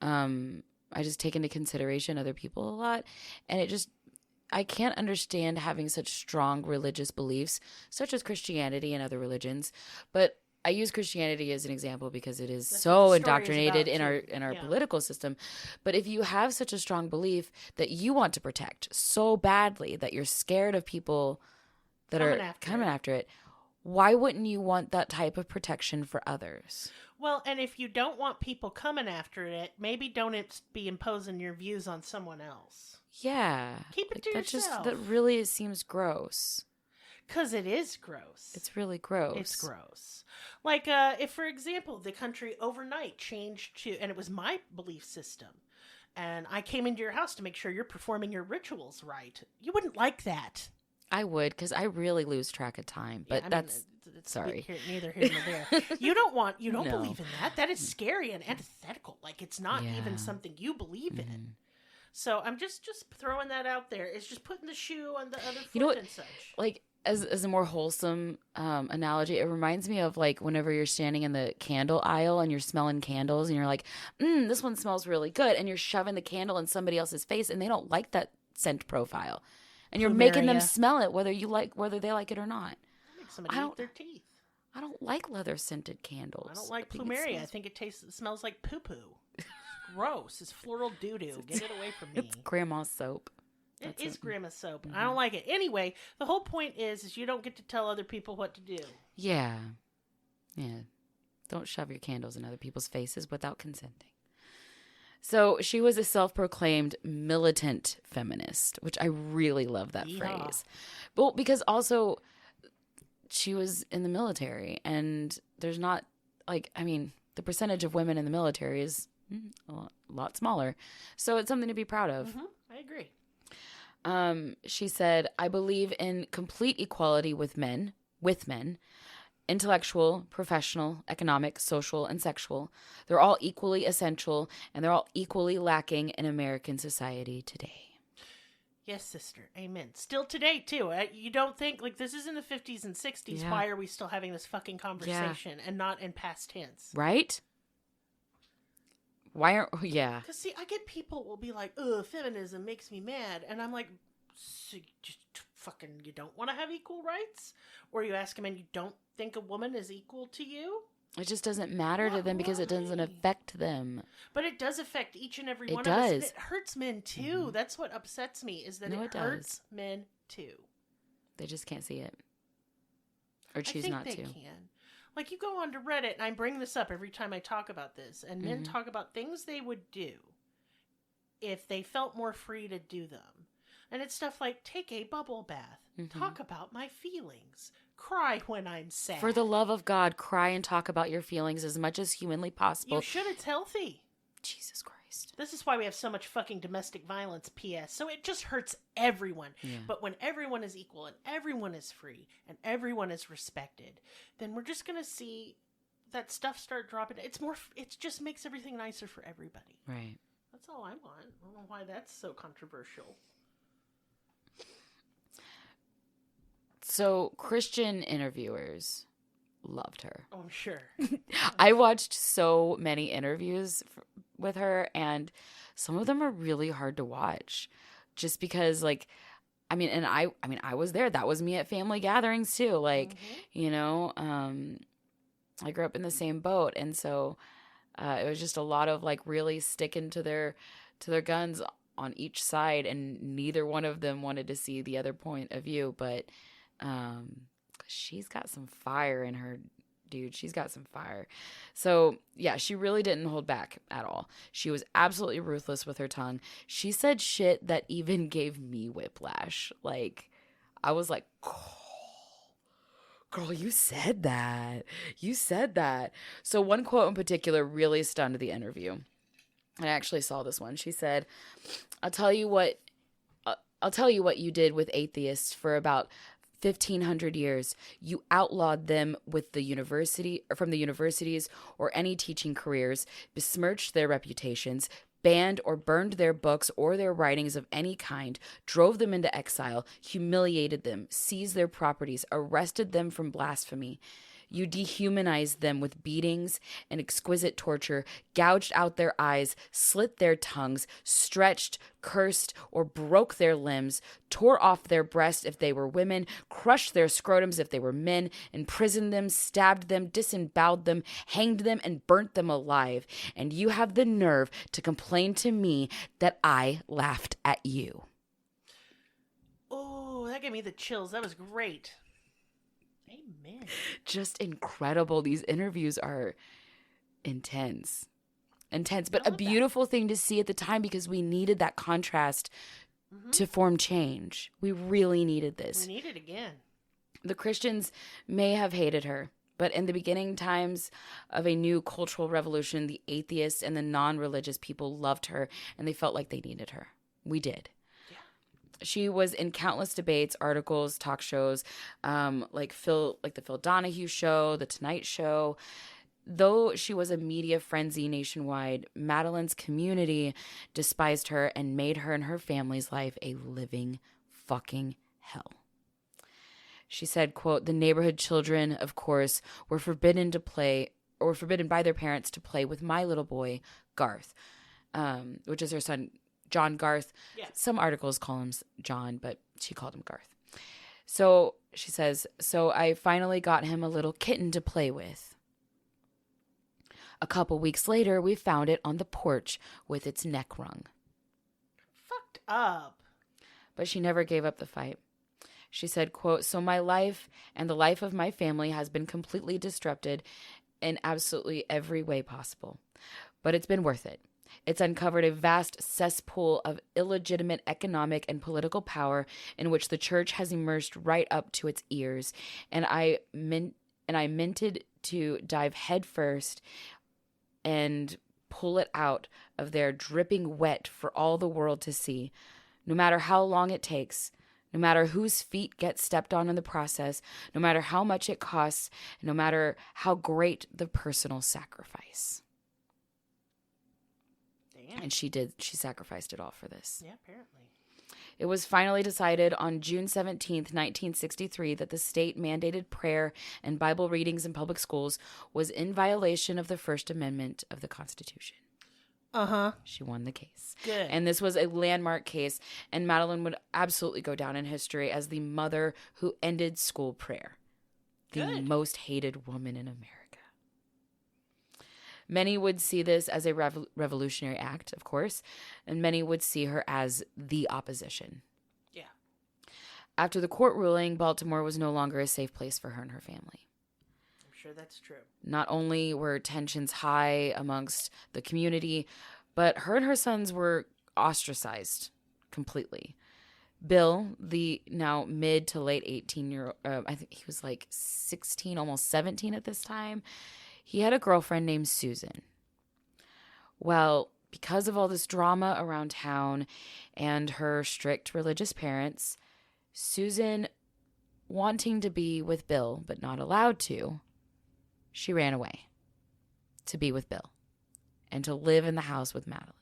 I just take into consideration other people a lot, and I can't understand having such strong religious beliefs, such as Christianity and other religions, but I use Christianity as an example because it is so indoctrinated in our political system. But if you have such a strong belief that you want to protect so badly that you're scared of people that are coming after it, why wouldn't you want that type of protection for others? Well, and if you don't want people coming after it, maybe don't be imposing your views on someone else. Yeah. Keep it to yourself. That really seems gross. Because it is gross. It's really gross. It's gross. If, for example, the country overnight changed to, and it was my belief system, and I came into your house to make sure you're performing your rituals right, you wouldn't like that. I would, because I really lose track of time. But it's sorry. Neither here nor there. You don't believe in that. That is scary and antithetical. It's not even something you believe in. So I'm just throwing that out there. It's just putting the shoe on the other foot and such. As a more wholesome analogy, it reminds me of whenever you're standing in the candle aisle and you're smelling candles and you're like, this one smells really good, and you're shoving the candle in somebody else's face and they don't like that scent profile. And you're making them smell it whether they like it or not. Make somebody eat their teeth. I don't like leather scented candles. I don't like plumeria. I think it smells like poo poo. It's gross. It's floral doo doo. Get it away from me. It's grandma's soap. It is Grandma's soap. I don't like it. Anyway, the whole point is you don't get to tell other people what to do. Yeah. Yeah. Don't shove your candles in other people's faces without consenting. So she was a self-proclaimed militant feminist, which I really love that phrase. Well, because also she was in the military, and there's not, like, I mean, the percentage of women in the military is a lot smaller. So it's something to be proud of. I agree. She said, I believe in complete equality with men, intellectual, professional, economic, social, and sexual. They're all equally essential, and they're all equally lacking in American society today. Yes, sister. Amen. Still today, too. You don't think, like, this is in the 50s and 60s. Yeah. Why are we still having this fucking conversation and not in past tense? Right? Why aren't... Yeah. Because, see, I get people will be like, ugh, feminism makes me mad. And I'm like, so you don't want to have equal rights? Or you ask them and you don't think a woman is equal to you? It just doesn't matter to them because it doesn't affect them. But it does affect each and every one of us. And it hurts men, too. That's what upsets me, is that it hurts men, too. They just can't see it. Or choose not to. I think they can. Like, you go onto Reddit, and I bring this up every time I talk about this, and men talk about things they would do if they felt more free to do them. And it's stuff like, take a bubble bath, talk about my feelings, cry when I'm sad. For the love of God, cry and talk about your feelings as much as humanly possible. You should. It's healthy. Jesus Christ. This is why we have so much fucking domestic violence, P.S. So it just hurts everyone. Yeah. But when everyone is equal and everyone is free and everyone is respected, then we're just going to see that stuff start dropping. It just makes everything nicer for everybody. Right. That's all I want. I don't know why that's so controversial. So Christian interviewers loved her. Oh, I'm sure. I watched so many interviews with her, and some of them are really hard to watch just because, like, I was there. That was me at family gatherings too. Like, you know, I grew up in the same boat. And so, it was just a lot of like really sticking to their guns on each side. And neither one of them wanted to see the other point of view, but, she's got some fire in her, dude. She's got some fire. So yeah, she really didn't hold back at all. She was absolutely ruthless with her tongue. She said shit that even gave me whiplash. Like, I was like, girl, you said that. You said that. So one quote in particular really stunned the interview. I actually saw this one. She said, I'll tell you what you did with atheists for about 1,500 years. You outlawed them with the university, or from the universities or any teaching careers, besmirched their reputations, banned or burned their books or their writings of any kind, drove them into exile, humiliated them, seized their properties, arrested them from blasphemy. You dehumanized them with beatings and exquisite torture, gouged out their eyes, slit their tongues, stretched, cursed, or broke their limbs, tore off their breasts if they were women, crushed their scrotums if they were men, imprisoned them, stabbed them, disemboweled them, hanged them, and burnt them alive. And you have the nerve to complain to me that I laughed at you. Oh, that gave me the chills. That was great. Amen. Just incredible. These interviews are intense, but a beautiful thing to see at the time because we needed that contrast to form change. We really needed this. We need it again. The Christians may have hated her, but in the beginning times of a new cultural revolution, the atheists and the non-religious people loved her, and they felt like they needed her. We did. She was in countless debates, articles, talk shows, like the Phil Donahue Show, The Tonight Show. Though she was a media frenzy nationwide, Madalyn's community despised her and made her and her family's life a living fucking hell. She said, quote, the neighborhood children, of course, were forbidden by their parents to play with my little boy, Garth, which is her son, John Garth. Yeah. Some articles call him John, but she called him Garth. So she says, so I finally got him a little kitten to play with. A couple weeks later, we found it on the porch with its neck wrung. Fucked up. but she never gave up the fight. She said, quote, "So my life and the life of my family has been completely disrupted in absolutely every way possible. But it's been worth it. It's uncovered a vast cesspool of illegitimate economic and political power in which the church has immersed right up to its ears. And I minted to dive headfirst and pull it out of there dripping wet for all the world to see, no matter how long it takes, no matter whose feet get stepped on in the process, no matter how much it costs, no matter how great the personal sacrifice." Damn. And she sacrificed it all for this. Yeah, apparently. It was finally decided on June 17th, 1963, that the state-mandated prayer and Bible readings in public schools was in violation of the First Amendment of the Constitution. Uh-huh. She won the case. Good. And this was a landmark case, and Madalyn would absolutely go down in history as the mother who ended school prayer. The Good. most hated woman in America. Many would see this as a revolutionary act, of course, and many would see her as the opposition. Yeah. After the court ruling, Baltimore was no longer a safe place for her and her family. I'm sure that's true. Not only were tensions high amongst the community, but her and her sons were ostracized completely. Bill, the now mid to late 18-year-old, I think he was like 16, almost 17 at this time, he had a girlfriend named Susan. Well, because of all this drama around town and her strict religious parents, Susan, wanting to be with Bill but not allowed to, she ran away to be with Bill and to live in the house with Madalyn.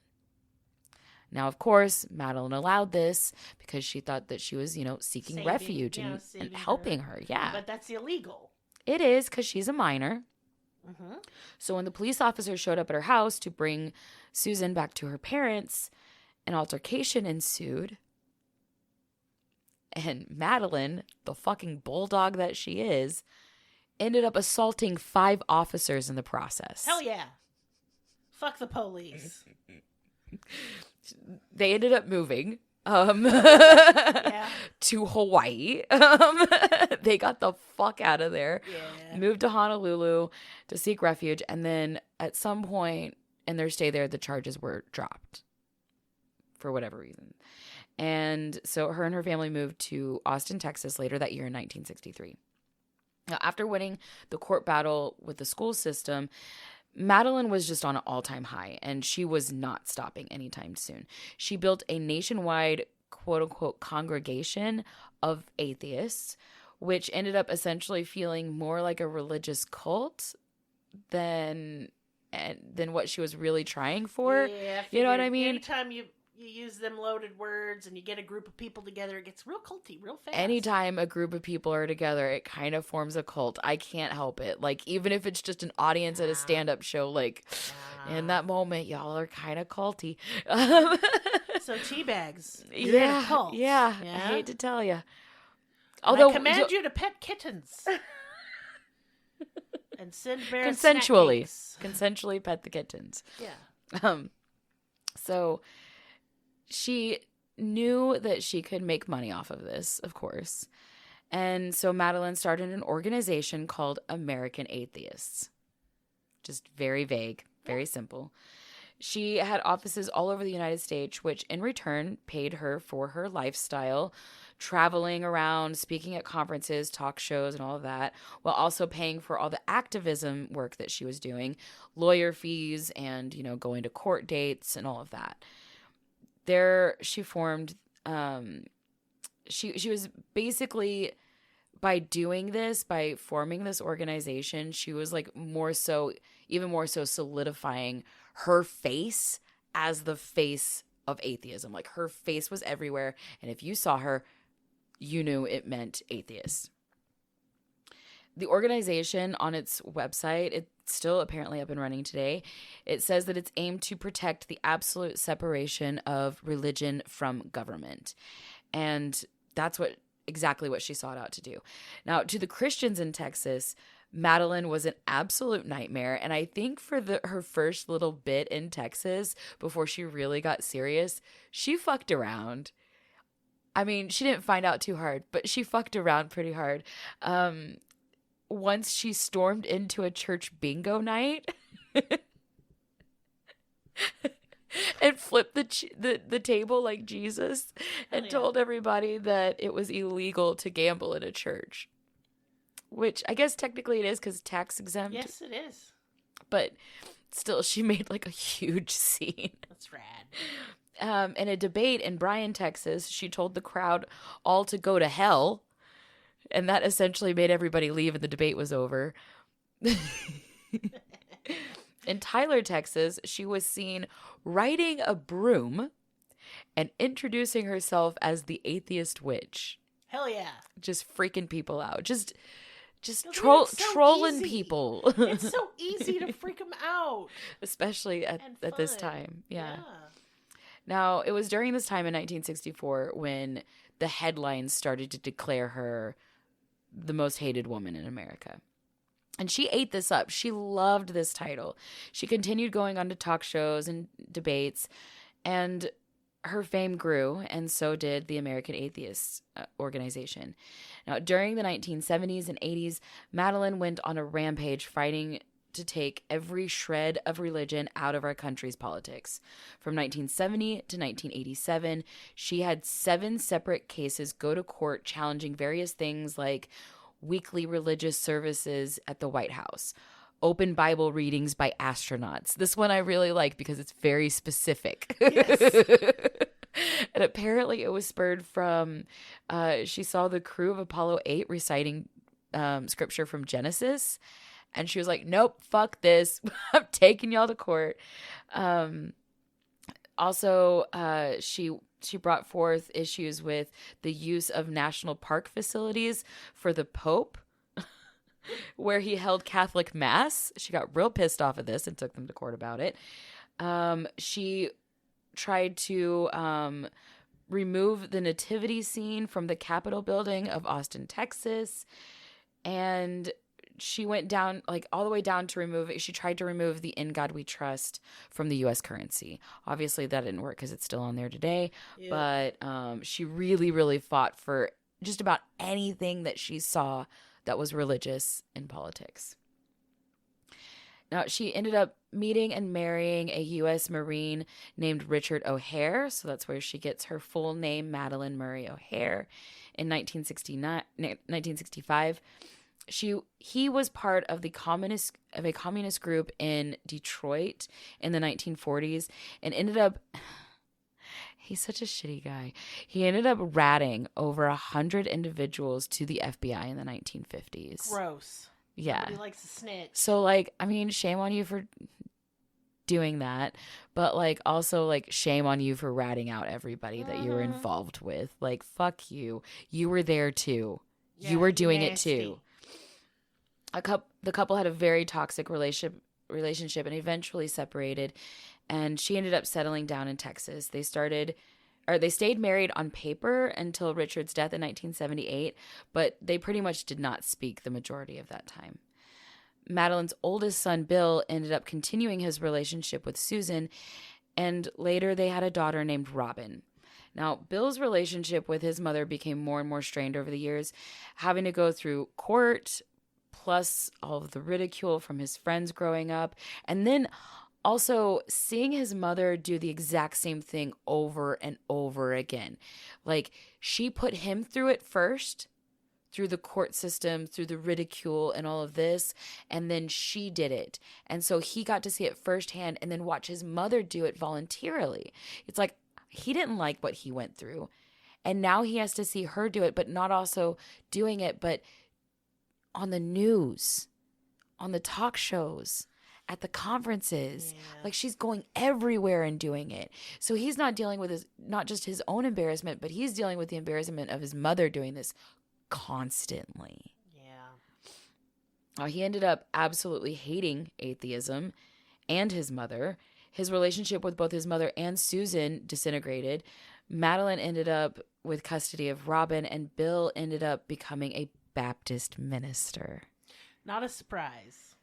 Now, of course, Madalyn allowed this because she thought that she was, seeking refuge and helping her. Yeah. But that's illegal. It is, because she's a minor. Mm-hmm. So when the police officer showed up at her house to bring Susan back to her parents, an altercation ensued. And Madalyn, the fucking bulldog that she is, ended up assaulting 5 officers in the process. Hell yeah. Fuck the police. They ended up moving Yeah. to Hawaii. They got the fuck out of there. Yeah. Moved to Honolulu to seek refuge. And then at some point in their stay there, the charges were dropped for whatever reason. And so her and her family moved to Austin, Texas later that year in 1963. Now, after winning the court battle with the school system, Madalyn was just on an all-time high, and she was not stopping anytime soon. She built a nationwide, quote-unquote, congregation of atheists, which ended up essentially feeling more like a religious cult than what she was really trying for. Yeah, you know what I mean? Anytime you use them loaded words and you get a group of people together, it gets real culty real fast. Anytime a group of people are together, it kind of forms a cult. I can't help it. Like, even if it's just an audience at a stand-up show, like, in that moment, y'all are kind of culty. So teabags. You're in a cult. Yeah. I hate to tell you. Although I command you to pet kittens. And send bears consensually pet the kittens. Yeah. So she knew that she could make money off of this, of course. And so Madalyn started an organization called American Atheists. Just very vague, very simple. She had offices all over the United States, which in return paid her for her lifestyle, traveling around, speaking at conferences, talk shows, and all of that, while also paying for all the activism work that she was doing, lawyer fees, and, going to court dates and all of that. There, she formed, she was basically, by doing this, by forming this organization, she was like even more so solidifying her face as the face of atheism. Like, her face was everywhere, and if you saw her, you knew it meant atheist. The organization on its website, it's still apparently up and running today. It says that it's aimed to protect the absolute separation of religion from government. And that's exactly what she sought out to do. Now, to the Christians in Texas, Madalyn was an absolute nightmare. And I think for her first little bit in Texas, before she really got serious, she fucked around. I mean, she didn't find out too hard, but she fucked around pretty hard. Once she stormed into a church bingo night and flipped the table like Jesus and told everybody that it was illegal to gamble in a church. Which I guess technically it is because tax exempt. Yes, it is. But still, she made like a huge scene. That's rad. In a debate in Bryan, Texas, she told the crowd all to go to hell. And that essentially made everybody leave and the debate was over. In Tyler, Texas, she was seen riding a broom and introducing herself as the atheist witch. Hell yeah. Just freaking people out. Just so trolling easy. people. It's so easy to freak them out. Especially at this fun. time. Yeah. Now, it was during this time in 1964 when the headlines started to declare her the most hated woman in America. And she ate this up. She loved this title. She continued going on to talk shows and debates, and her fame grew, and so did the American Atheists organization. Now, during the 1970s and 80s, Madalyn went on a rampage fighting to take every shred of religion out of our country's politics. From 1970 to 1987, she had 7 separate cases go to court challenging various things like weekly religious services at the White House, open Bible readings by astronauts. This one I really like because it's very specific. Yes. And apparently it was spurred from, she saw the crew of Apollo 8 reciting scripture from Genesis. And she was like, nope, fuck this. I'm taking y'all to court. Also, she brought forth issues with the use of national park facilities for the Pope, where he held Catholic Mass. She got real pissed off at this and took them to court about it. She tried to remove the nativity scene from the Capitol building of Austin, Texas. And she went down, like all the way down to remove it. She tried to remove the "In God We Trust" from the U.S. currency. Obviously, that didn't work because it's still on there today. Yeah. But she really, really fought for just about anything that she saw that was religious in politics. Now, she ended up meeting and marrying a U.S. Marine named Richard O'Hair. So that's where she gets her full name, Madalyn Murray O'Hair, in 1965. He was part of a communist group in Detroit in the 1940s and ended up, he's such a shitty guy. He ended up ratting over 100 individuals to the FBI in the 1950s. Gross. Yeah. He likes to snitch. So, like, I mean, shame on you for doing that, but, like, also, like, shame on you for ratting out everybody that you were involved with. Like, fuck you. You were there, too. Yeah, you were doing nasty. It, too. The couple had a very toxic relationship and eventually separated, and she ended up settling down in Texas. They stayed married on paper until Richard's death in 1978, but they pretty much did not speak the majority of that time. Madalyn's oldest son, Bill, ended up continuing his relationship with Susan, and later they had a daughter named Robin. Now, Bill's relationship with his mother became more and more strained over the years, having to go through court, plus all of the ridicule from his friends growing up, and then also seeing his mother do the exact same thing over and over again. Like, she put him through it first, through the court system, through the ridicule and all of this, and then she did it. And so he got to see it firsthand and then watch his mother do it voluntarily. It's like, he didn't like what he went through, and now he has to see her do it, but not also doing it, but on the news, on the talk shows, at the conferences. Yeah. Like, she's going everywhere and doing it. So he's not dealing with not just his own embarrassment, but he's dealing with the embarrassment of his mother doing this constantly. Yeah. He ended up absolutely hating atheism and his mother. His relationship with both his mother and Susan disintegrated. Madalyn ended up with custody of Robin, and Bill ended up becoming a Baptist minister. Not a surprise.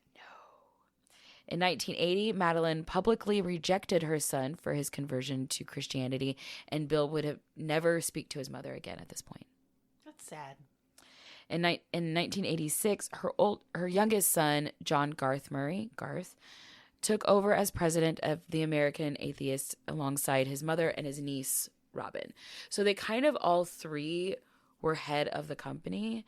In 1980, Madalyn publicly rejected her son for his conversion to Christianity, and Bill would have never speak to his mother again at this point. That's sad. In 1986, her youngest son, John Garth, took over as president of the American Atheists alongside his mother and his niece, Robin. So they kind of all three were head of the company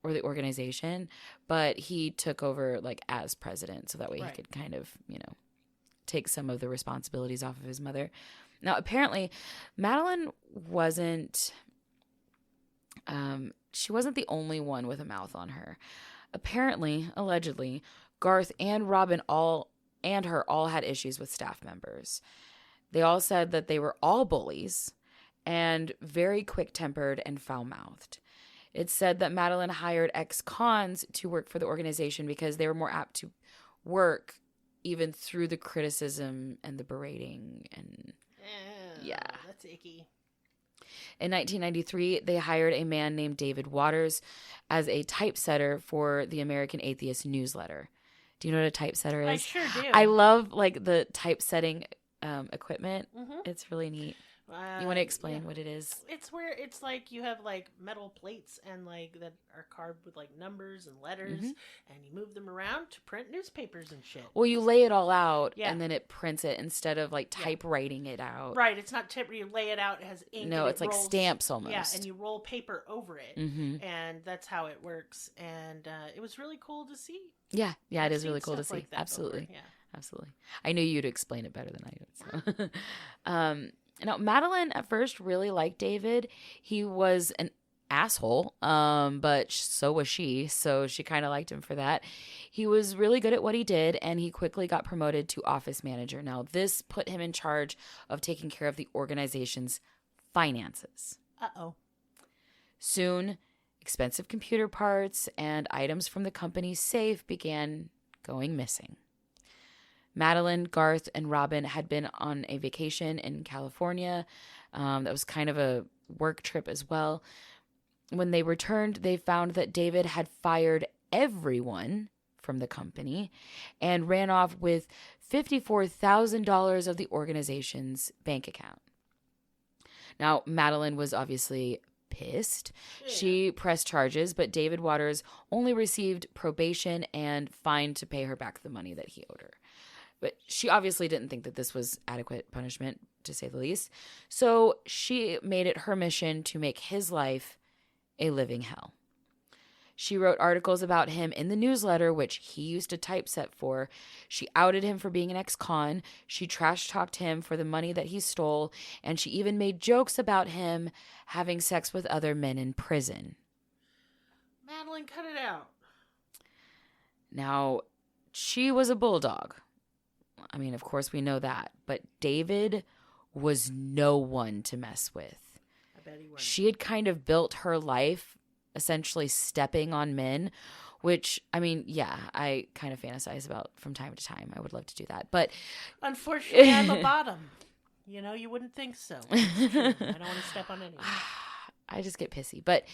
or the organization, but he took over like as president so that way he could kind of, take some of the responsibilities off of his mother. Now, apparently, Madalyn wasn't she wasn't the only one with a mouth on her. Apparently, allegedly, Garth and Robin all had issues with staff members. They all said that they were all bullies and very quick-tempered and foul-mouthed. It's said that Madalyn hired ex-cons to work for the organization because they were more apt to work even through the criticism and the berating. And yeah. That's icky. In 1993, they hired a man named David Waters as a typesetter for the American Atheist newsletter. Do you know what a typesetter is? I sure do. I love like the typesetting equipment. Mm-hmm. It's really neat. You want to explain what it is? It's where it's like you have like metal plates and like that are carved with like numbers and letters, and you move them around to print newspapers and shit. Well, you lay it all out and then it prints it instead of like typewriting it out. Right. It's not type. You lay it out. It has ink. No, it's like stamps almost. Yeah, and you roll paper over it, and that's how it works. And it was really cool to see. Yeah, it is really cool to see. Like absolutely, absolutely. I knew you'd explain it better than I did. So. Now, Madalyn at first really liked David. He was an asshole, but so was she, so she kind of liked him for that. He was really good at what he did, and he quickly got promoted to office manager. Now, this put him in charge of taking care of the organization's finances. Uh-oh. Soon, expensive computer parts and items from the company's safe began going missing. Madalyn, Garth, and Robin had been on a vacation in California. That was kind of a work trip as well. When they returned, they found that David had fired everyone from the company and ran off with $54,000 of the organization's bank account. Now, Madalyn was obviously pissed. Yeah. She pressed charges, but David Waters only received probation and fined to pay her back the money that he owed her. But she obviously didn't think that this was adequate punishment, to say the least. So she made it her mission to make his life a living hell. She wrote articles about him in the newsletter, which he used to typeset for. She outed him for being an ex-con. She trash-talked him for the money that he stole. And she even made jokes about him having sex with other men in prison. Madalyn, cut it out. Now, she was a bulldog. I mean, of course we know that. But David was no one to mess with. I bet he was. She had kind of built her life essentially stepping on men, which, I mean, yeah, I kind of fantasize about from time to time. I would love to do that. But unfortunately, I'm a bottom. You wouldn't think so. It's true. I don't want to step on anyone. I just get pissy. But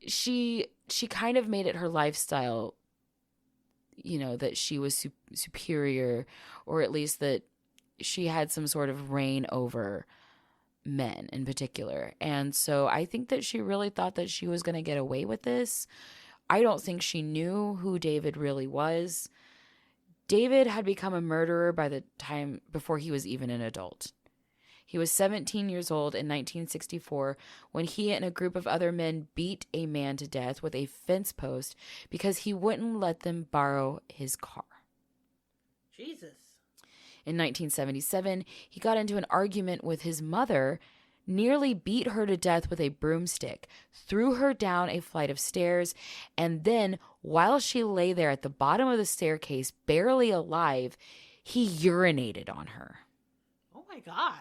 she kind of made it her lifestyle, that she was superior, or at least that she had some sort of reign over men in particular. And so I think that she really thought that she was going to get away with this. I don't think she knew who David really was. David had become a murderer by the time before he was even an adult. He was 17 years old in 1964 when he and a group of other men beat a man to death with a fence post because he wouldn't let them borrow his car. Jesus. In 1977, he got into an argument with his mother, nearly beat her to death with a broomstick, threw her down a flight of stairs, and then, while she lay there at the bottom of the staircase, barely alive, he urinated on her. Oh my God.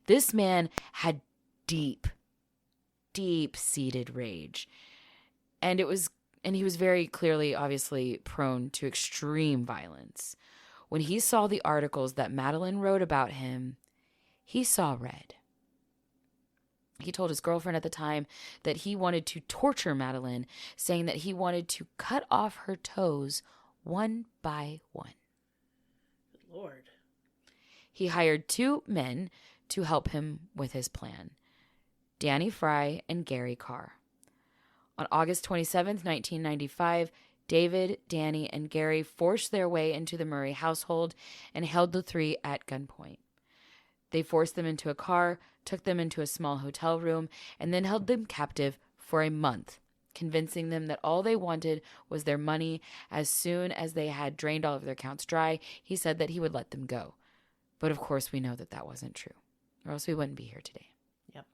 This man had deep-seated rage. And he was very clearly, obviously, prone to extreme violence. When he saw the articles that Madalyn wrote about him, he saw red. He told his girlfriend at the time that he wanted to torture Madalyn, saying that he wanted to cut off her toes one by one. Lord. He hired 2 men to help him with his plan, Danny Fry and Gary Carr. On August 27th, 1995, David, Danny, and Gary forced their way into the Murray household and held the 3 at gunpoint. They forced them into a car, took them into a small hotel room, and then held them captive for a month, convincing them that all they wanted was their money. As soon as they had drained all of their accounts dry, he said that he would let them go. But of course, we know that that wasn't true, or else we wouldn't be here today. Yep.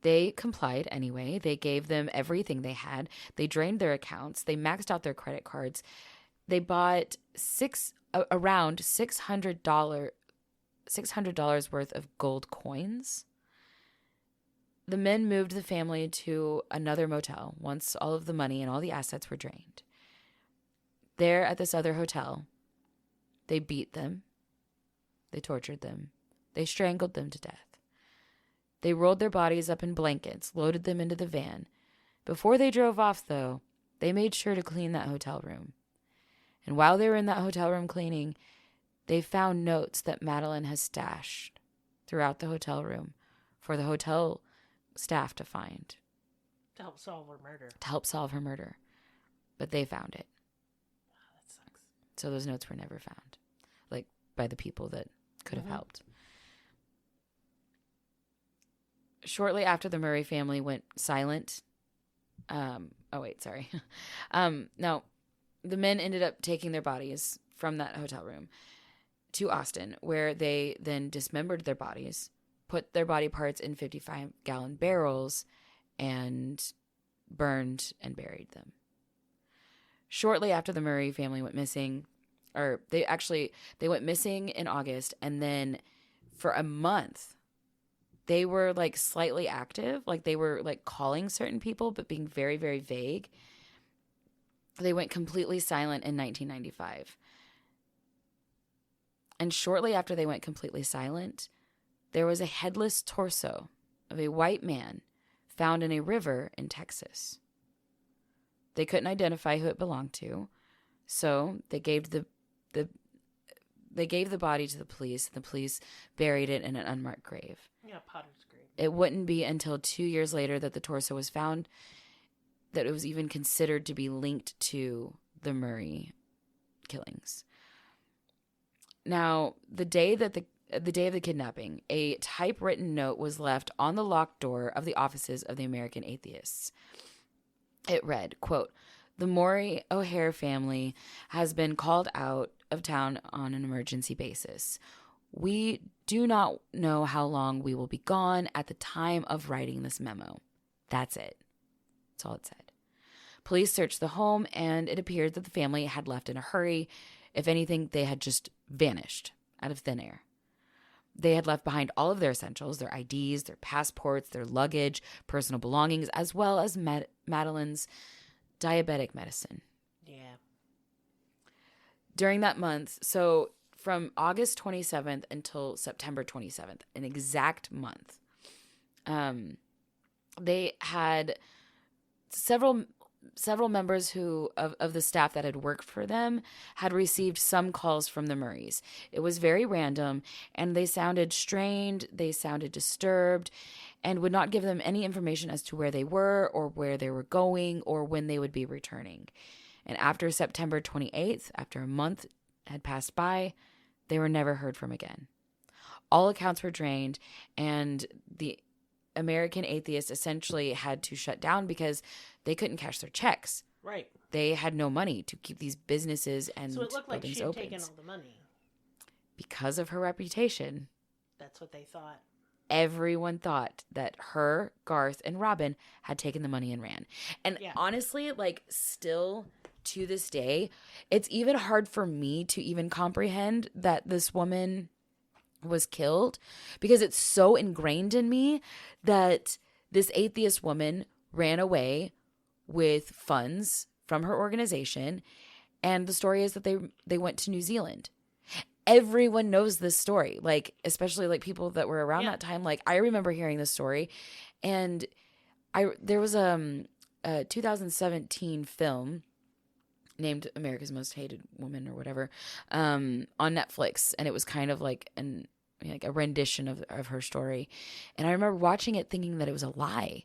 They complied anyway. They gave them everything they had. They drained their accounts. They maxed out their credit cards. They bought around $600 worth of gold coins. The men moved the family to another motel once all of the money and all the assets were drained. There at this other hotel, they beat them. They tortured them. They strangled them to death. They rolled their bodies up in blankets, loaded them into the van. Before they drove off, though, they made sure to clean that hotel room. And while they were in that hotel room cleaning, they found notes that Madalyn has stashed throughout the hotel room for the hotel staff to find. To help solve her murder. To help solve her murder. But they found it. Oh, that sucks. So those notes were never found. Like, by the people that could have helped. Shortly after the Murray family went silent. No, the men ended up taking their bodies from that hotel room to Austin, where they then dismembered their bodies, put their body parts in 55-gallon barrels, and burned and buried them. Shortly after the Murray family went missing, or they went missing in August, and then for a month, they were like slightly active, like they were like calling certain people, but being very, very vague. They went completely silent in 1995. And shortly after they went completely silent, there was a headless torso of a white man found in a river in Texas. They couldn't identify who it belonged to, so they gave the body to the police. The police buried it in an unmarked grave. Yeah, Potter's grave. It wouldn't be until 2 years later that the torso was found that it was even considered to be linked to the Murray killings. Now, the day of the kidnapping, a typewritten note was left on the locked door of the offices of the American Atheists. It read, quote, "The Murray O'Hair family has been called out of town on an emergency basis. We do not know how long we will be gone at the time of writing this memo." That's it. That's all it said. Police searched the home, and it appeared that the family had left in a hurry. If anything, they had just vanished out of thin air. They had left behind all of their essentials, their IDs, their passports, their luggage, personal belongings, as well as Madalyn's diabetic medicine. Yeah. During that month, so from August 27th until September 27th, an exact month, they had several members of the staff that had worked for them had received some calls from the Murrays. It was very random, and they sounded strained, they sounded disturbed, and would not give them any information as to where they were or where they were going or when they would be returning. And after September 28th, after a month had passed by, they were never heard from again. All accounts were drained, and the American Atheists essentially had to shut down because they couldn't cash their checks. Right. They had no money to keep these businesses and so it looked like buildings she had open. taken all the money. Because of her reputation, That's what they thought. everyone thought that her, Garth, and Robin had taken the money and ran. And honestly, like, still to this day, it's even hard for me to even comprehend that this woman was killed, because it's so ingrained in me that this atheist woman ran away with funds from her organization, and the story is that they went to New Zealand. Everyone knows this story, like, especially like people that were around that time. Like, I remember hearing this story, and there was a 2017 film named America's Most Hated Woman or whatever, on Netflix. And it was kind of like a rendition of her story. And I remember watching it thinking that it was a lie.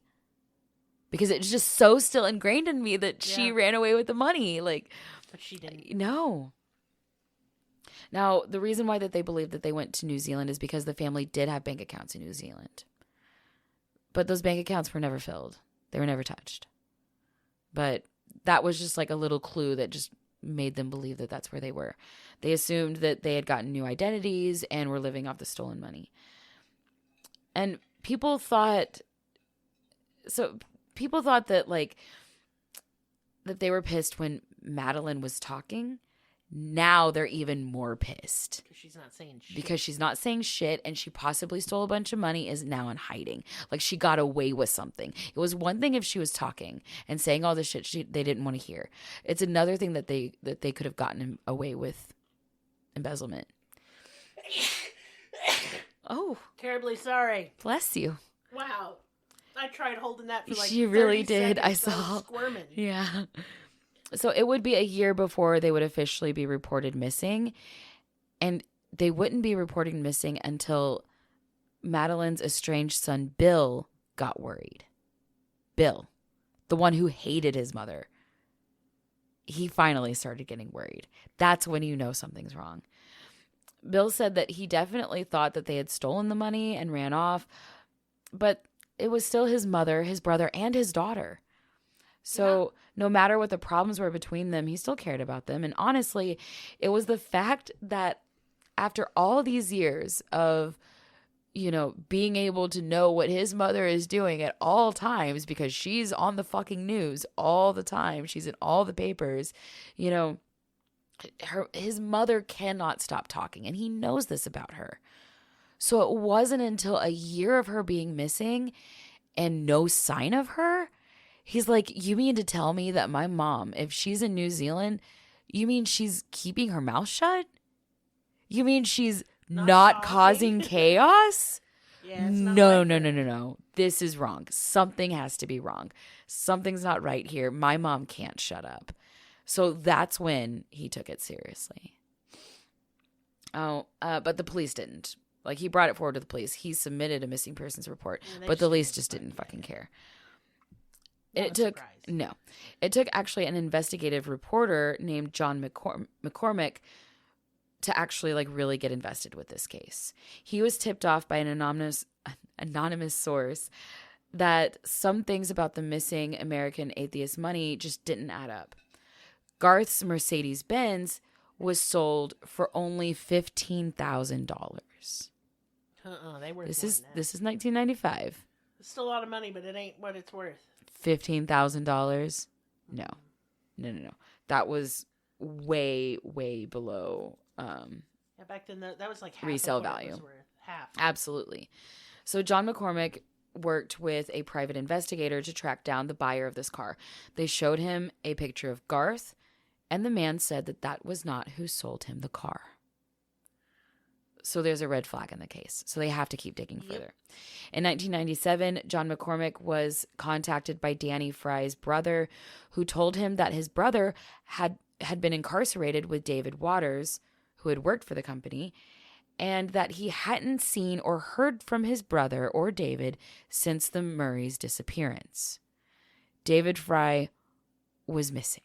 Because it's just so still ingrained in me that she ran away with the money. Like, but she didn't. No. Now, the reason why that they believe that they went to New Zealand is because the family did have bank accounts in New Zealand. But those bank accounts were never filled. They were never touched. But that was just like a little clue that just made them believe that that's where they were. They assumed that they had gotten new identities and were living off the stolen money. And people thought that like that they were pissed when Madalyn was talking. Now they're even more pissed. Because she's not saying shit. Because she's not saying shit, and she possibly stole a bunch of money, is now in hiding. Like, she got away with something. It was one thing if she was talking and saying all the shit they didn't want to hear. It's another thing that they could have gotten away with embezzlement. Oh. Terribly sorry. Bless you. Wow. I tried holding that for like She really 30 did. seconds. I saw. Squirming. Yeah. So it would be a year before they would officially be reported missing. And they wouldn't be reported missing until Madalyn's estranged son, Bill, got worried. Bill, the one who hated his mother. He finally started getting worried. That's when you know something's wrong. Bill said that he definitely thought that they had stolen the money and ran off. But it was still his mother, his brother, and his daughter. So no matter what the problems were between them, he still cared about them. And honestly, it was the fact that after all these years of, being able to know what his mother is doing at all times, because she's on the fucking news all the time. She's in all the papers, his mother cannot stop talking, and he knows this about her. So it wasn't until a year of her being missing and no sign of her, he's like, you mean to tell me that my mom, if she's in New Zealand, you mean she's keeping her mouth shut? You mean she's not causing chaos? Yeah, No. This is wrong. Something has to be wrong. Something's not right here. My mom can't shut up. So that's when he took it seriously. But the police didn't. Like, he brought it forward to the police. He submitted a missing persons report, but the police just didn't fucking care. It took actually an investigative reporter named John McCormick to actually like really get invested with this case. He was tipped off by an anonymous source that some things about the missing American atheist money just didn't add up. Garth's Mercedes-Benz was sold for only $15,000. They were. This is 1995. It's still a lot of money, but it ain't what it's worth. $15,000? No. That was way below back then that was like half resale of what value. It was worth. Half. Absolutely. So John McCormick worked with a private investigator to track down the buyer of this car. They showed him a picture of Garth, and the man said that was not who sold him the car. So there's a red flag in the case. So they have to keep digging further. In 1997, John McCormick was contacted by Danny Fry's brother, who told him that his brother had been incarcerated with David Waters, who had worked for the company, and that he hadn't seen or heard from his brother or David since the Murray's disappearance. David Fry was missing,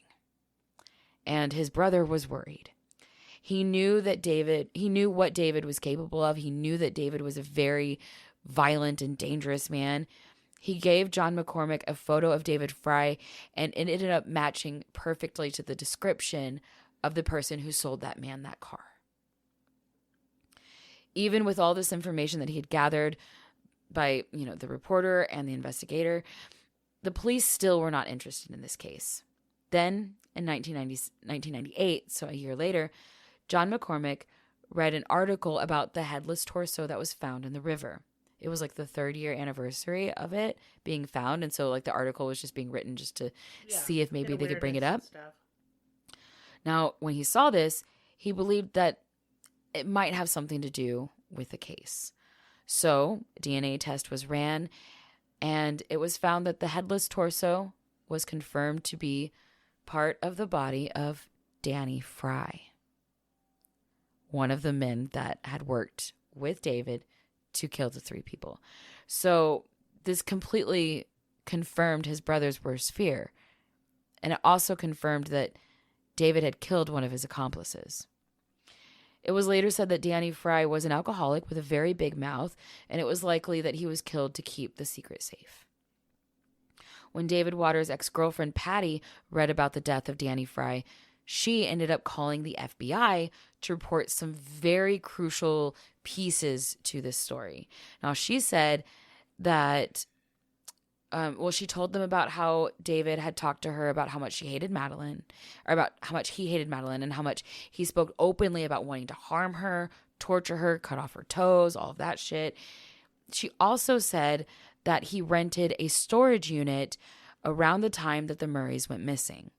and his brother was worried. He knew what David was capable of. He knew that David was a very violent and dangerous man. He gave John McCormick a photo of David Fry, and it ended up matching perfectly to the description of the person who sold that man that car. Even with all this information that he had gathered by, the reporter and the investigator, the police still were not interested in this case. Then, in 1998, so a year later, John McCormick read an article about the headless torso that was found in the river. It was like the 3rd-year anniversary of it being found, and so like the article was just being written just to see if maybe they could bring it up. Now, when he saw this, he believed that it might have something to do with the case. So, a DNA test was ran, and it was found that the headless torso was confirmed to be part of the body of Danny Fry, one of the men that had worked with David to kill the 3 people. So this completely confirmed his brother's worst fear. And it also confirmed that David had killed one of his accomplices. It was later said that Danny Fry was an alcoholic with a very big mouth, and it was likely that he was killed to keep the secret safe. When David Waters' ex-girlfriend Patty read about the death of Danny Fry, she ended up calling the FBI to report some very crucial pieces to this story. Now, she said that, she told them about how David had talked to her about how much she hated Madalyn, or about how much he hated Madalyn, and how much he spoke openly about wanting to harm her, torture her, cut off her toes, all of that shit. She also said that he rented a storage unit around the time that the Murrays went missing.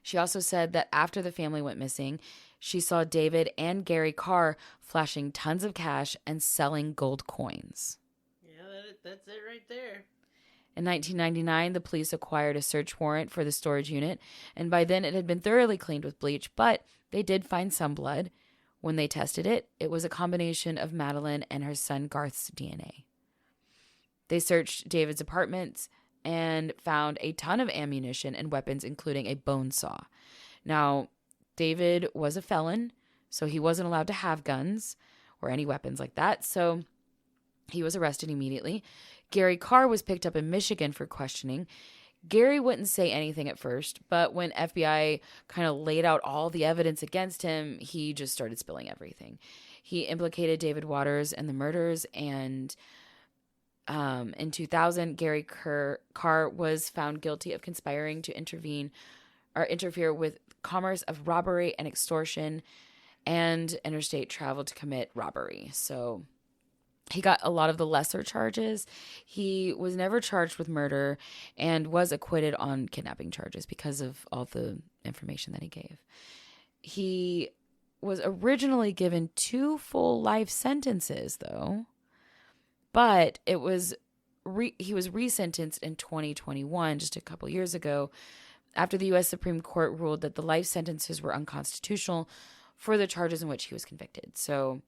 She also said that after the family went missing, she saw David and Gary Carr flashing tons of cash and selling gold coins. Yeah, that's it right there. In 1999, the police acquired a search warrant for the storage unit, and by then it had been thoroughly cleaned with bleach, but they did find some blood. When they tested it, it was a combination of Madalyn and her son Garth's DNA. They searched David's apartments and found a ton of ammunition and weapons, including a bone saw. Now, David was a felon, so he wasn't allowed to have guns or any weapons like that, so he was arrested immediately. Gary Carr was picked up in Michigan for questioning. Gary wouldn't say anything at first, but when FBI kind of laid out all the evidence against him, he just started spilling everything. He implicated David Waters in the murders, and in 2000, Gary Carr was found guilty of conspiring to interfere with commerce of robbery and extortion and interstate travel to commit robbery. So he got a lot of the lesser charges. He was never charged with murder and was acquitted on kidnapping charges because of all the information that he gave. He was originally given 2 full life sentences, though, but he was resentenced in 2021, just a couple years ago, after the U.S. Supreme Court ruled that the life sentences were unconstitutional for the charges in which he was convicted. So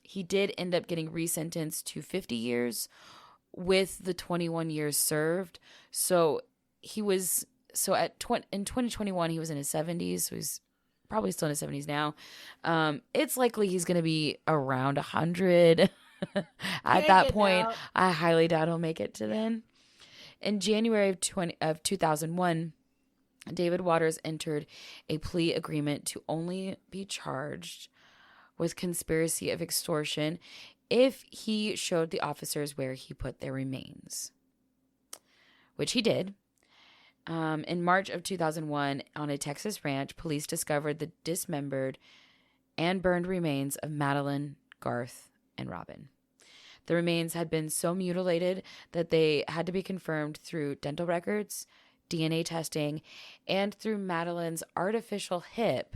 he did end up getting resentenced to 50 years with the 21 years served. So he was, in 2021, he was in his 70s. So he's probably still in his 70s now. It's likely he's going to be around 100 at that point. Out. I highly doubt he'll make it to then. In January of 2001, David Waters entered a plea agreement to only be charged with conspiracy of extortion if he showed the officers where he put their remains, which he did. In March of 2001, on a Texas ranch, police discovered the dismembered and burned remains of Madalyn, Garth, and Robin. The remains had been so mutilated that they had to be confirmed through dental records, DNA testing, and through Madalyn's artificial hip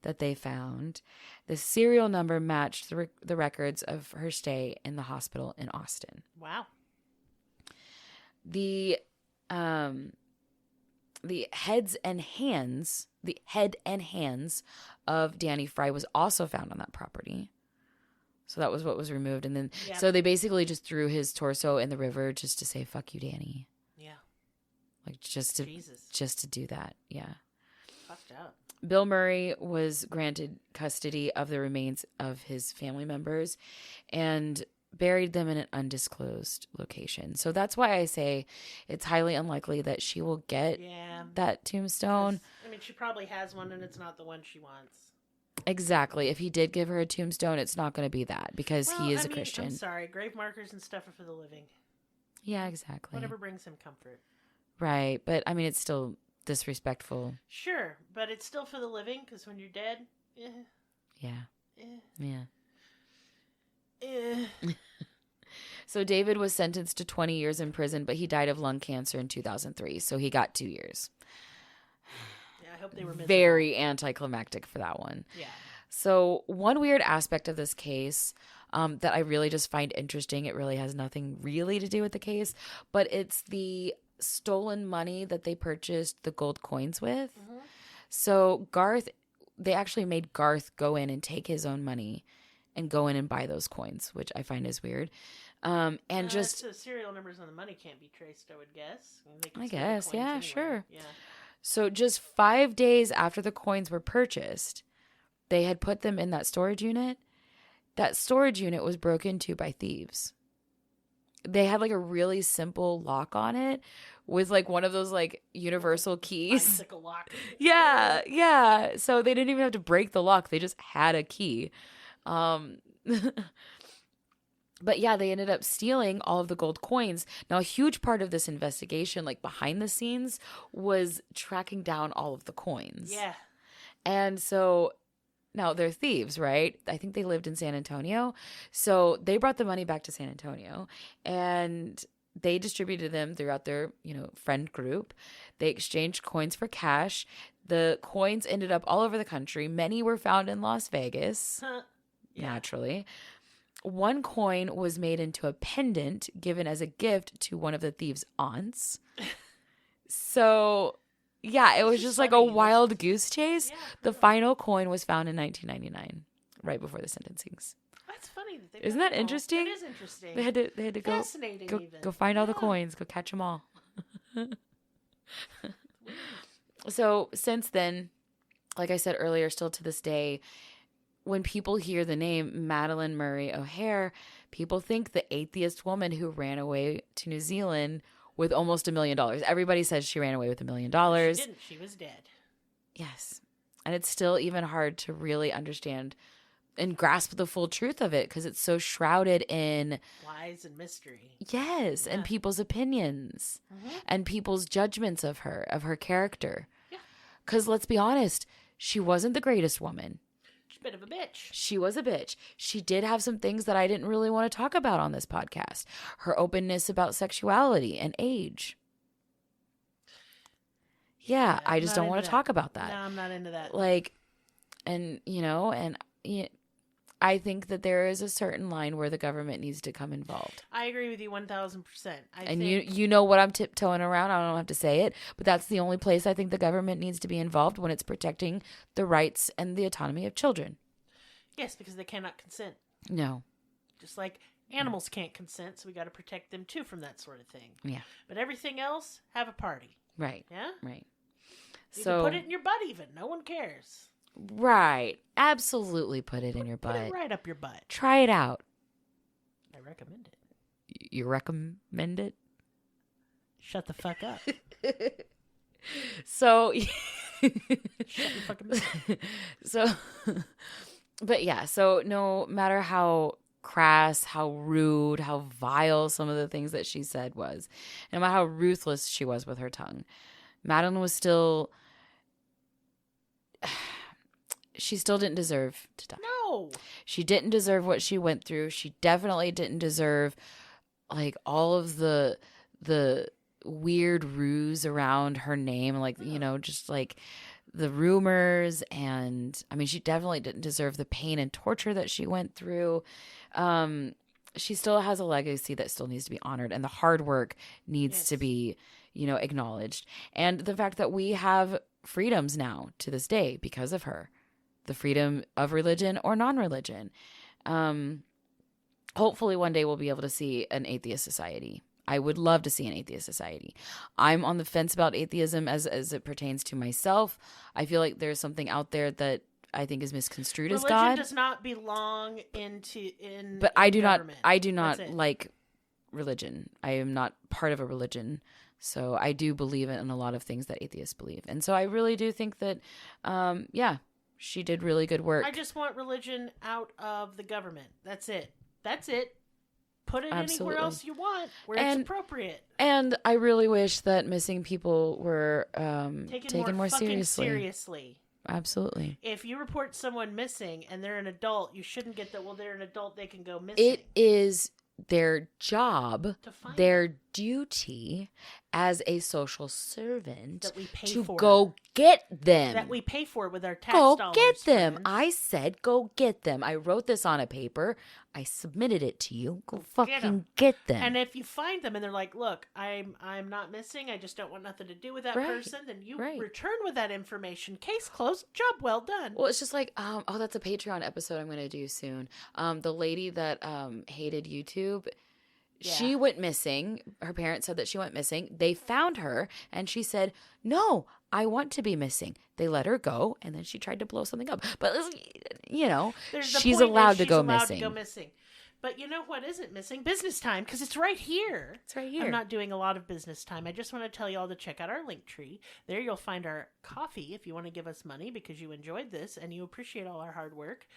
that they found. The serial number matched the records of her stay in the hospital in Austin. Wow. The head and hands of Danny Fry was also found on that property. So that was what was removed. And then, So they basically just threw his torso in the river just to say, fuck you, Danny. Yeah. Like just to do that. Yeah. Fucked up. Bill Murray was granted custody of the remains of his family members and buried them in an undisclosed location. So that's why I say it's highly unlikely that she will get that tombstone. I mean, she probably has one and it's not the one she wants. Exactly. If he did give her a tombstone, it's not going to be that because he is a Christian. I'm sorry. Grave markers and stuff are for the living. Yeah, exactly. Whatever brings him comfort. Right. But I mean, it's still disrespectful. Sure. But it's still for the living because when you're dead, Yeah. So David was sentenced to 20 years in prison, but he died of lung cancer in 2003. So he got 2 years. I hope they were miserable. Very anticlimactic for that one. Yeah. So one weird aspect of this case that I really just find interesting, it really has nothing really to do with the case, but it's the stolen money that they purchased the gold coins with. Mm-hmm. So they actually made Garth go in and take his own money and go in and buy those coins, which I find is weird. And just the serial numbers on the money can't be traced, I would guess. I guess, yeah, anyway. sure. Yeah. So just 5 days after the coins were purchased, they had put them in that storage unit. That storage unit was broken into by thieves. They had like a really simple lock on it with like one of those like universal keys. Bicycle lock. Yeah, yeah. So they didn't even have to break the lock. They just had a key. But yeah, they ended up stealing all of the gold coins. Now, a huge part of this investigation, like behind the scenes, was tracking down all of the coins. Yeah. And so now they're thieves, right? I think they lived in San Antonio. So they brought the money back to San Antonio and they distributed them throughout their, friend group. They exchanged coins for cash. The coins ended up all over the country. Many were found in Las Vegas, naturally. One coin was made into a pendant given as a gift to one of the thieves' aunts. So, yeah, it was just like a wild goose chase. Yeah. The final coin was found in 1999, right before the sentencings. That's funny. That Isn't that interesting? That is interesting. They had to go find all the coins, go catch them all. So since then, like I said earlier, still to this day, when people hear the name Madalyn Murray O'Hair, people think the atheist woman who ran away to New Zealand with almost $1 million. Everybody says she ran away with $1 million. She didn't. She was dead. Yes. And it's still even hard to really understand and grasp the full truth of it because it's so shrouded in lies and mystery. Yes, and people's opinions and people's judgments of her character. Yeah. Because let's be honest, she wasn't the greatest woman. She's a bit of a bitch. She was a bitch. She did have some things that I didn't really want to talk about on this podcast. Her openness about sexuality and age. Yeah, I just don't want to talk about that. No, I'm not into that. I think that there is a certain line where the government needs to come involved. I agree with you 1,000%. You know what I'm tiptoeing around. I don't have to say it, but that's the only place I think the government needs to be involved when it's protecting the rights and the autonomy of children. Yes, because they cannot consent. No. Just like animals can't consent, so we got to protect them too from that sort of thing. Yeah. But everything else, have a party. Right. Yeah? Right. You can put it in your butt even. No one cares. Right. Absolutely put it in your butt. Put it right up your butt. Try it out. I recommend it. You recommend it? Shut the fuck up. So. Shut the fucking mouth. So. But yeah, so no matter how crass, how rude, how vile some of the things that she said was, no matter how ruthless she was with her tongue, Madalyn was still... She still didn't deserve to die. No. She didn't deserve what she went through. She definitely didn't deserve like all of the weird ruse around her name, like, just like the rumors. And I mean, she definitely didn't deserve the pain and torture that she went through. She still has a legacy that still needs to be honored, and the hard work needs to be, acknowledged. And the fact that we have freedoms now to this day because of her. The freedom of religion or non-religion. Hopefully one day we'll be able to see an atheist society. I would love to see an atheist society. I'm on the fence about atheism as it pertains to myself. I feel like there's something out there that I think is misconstrued as God. Religion does not belong But I do government. I do not like religion. I am not part of a religion. So I do believe in a lot of things that atheists believe. And so I really do think that, she did really good work. I just want religion out of the government. That's it. Put it anywhere else you want, where it's appropriate. And I really wish that missing people were taken more seriously. Absolutely. If you report someone missing and they're an adult, you shouldn't get that, well, they're an adult, they can go missing. It is their job, their duty as a social servant that we pay to for. go get them. That we pay for with our tax Go dollars. get them. friends. I said go get them. I wrote this on a paper. I submitted it to you. Go fucking get them. And if you find them and they're like, look, I'm not missing, I just don't want nothing to do with that person, then you return with that information. Case closed. Job well done. Well, it's just like, that's a Patreon episode I'm going to do soon. The lady that hated YouTube, she went missing. Her parents said that she went missing. They found her, and she said, no, I want to be missing. They let her go, and then she tried to blow something up. But, she's allowed to go missing. But you know what isn't missing? Business time, because it's right here. It's right here. I'm not doing a lot of business time. I just want to tell you all to check out our link tree. There you'll find our coffee if you want to give us money because you enjoyed this and you appreciate all our hard work.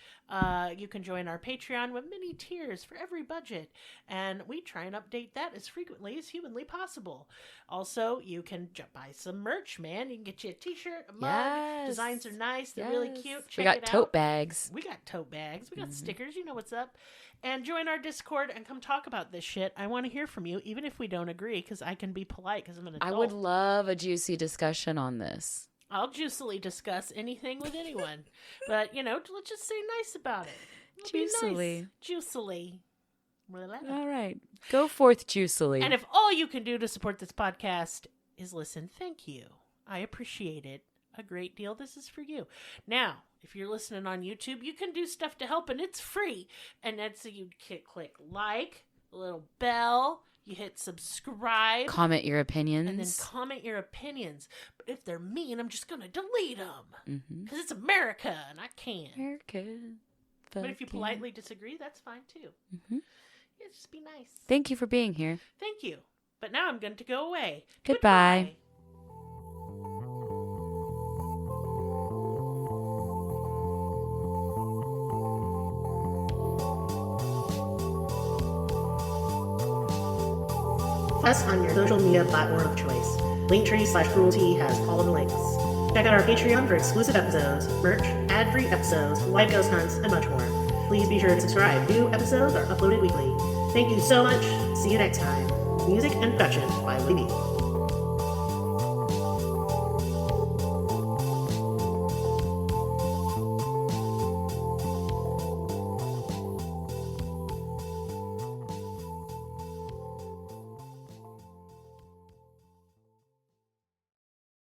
You can join our Patreon with many tiers for every budget. And we try and update that as frequently as humanly possible. Also, you can buy some merch, man. You can get you a t-shirt, a mug. Designs are nice. They're really cute. We got tote bags. We got tote bags. We got stickers. You know what's up. And join our Discord and come talk about this shit. I want to hear from you, even if we don't agree, because I can be polite because I'm an adult. I would love a juicy discussion on this. I'll juicily discuss anything with anyone. But, let's just say nice about it. Juicily. Nice. Juicily. All right. Go forth, juicily. And if all you can do to support this podcast is listen, thank you. I appreciate it a great deal. This is for you. Now, if you're listening on YouTube, you can do stuff to help, and it's free. And that's you click like, a little bell, you hit subscribe. Comment your opinions. And then comment your opinions. But if they're mean, I'm just going to delete them. Because it's America, and I can. America. But if you politely disagree, that's fine, too. Yeah, just be nice. Thank you for being here. Thank you. But now I'm going to go away. Goodbye. Us on your social media platform of choice. Linktree/cruelty has all of the links. Check out our Patreon for exclusive episodes, merch, ad-free episodes, live ghost hunts, and much more. Please be sure to subscribe. New episodes are uploaded weekly. Thank you so much. See you next time. Music and production by Libby.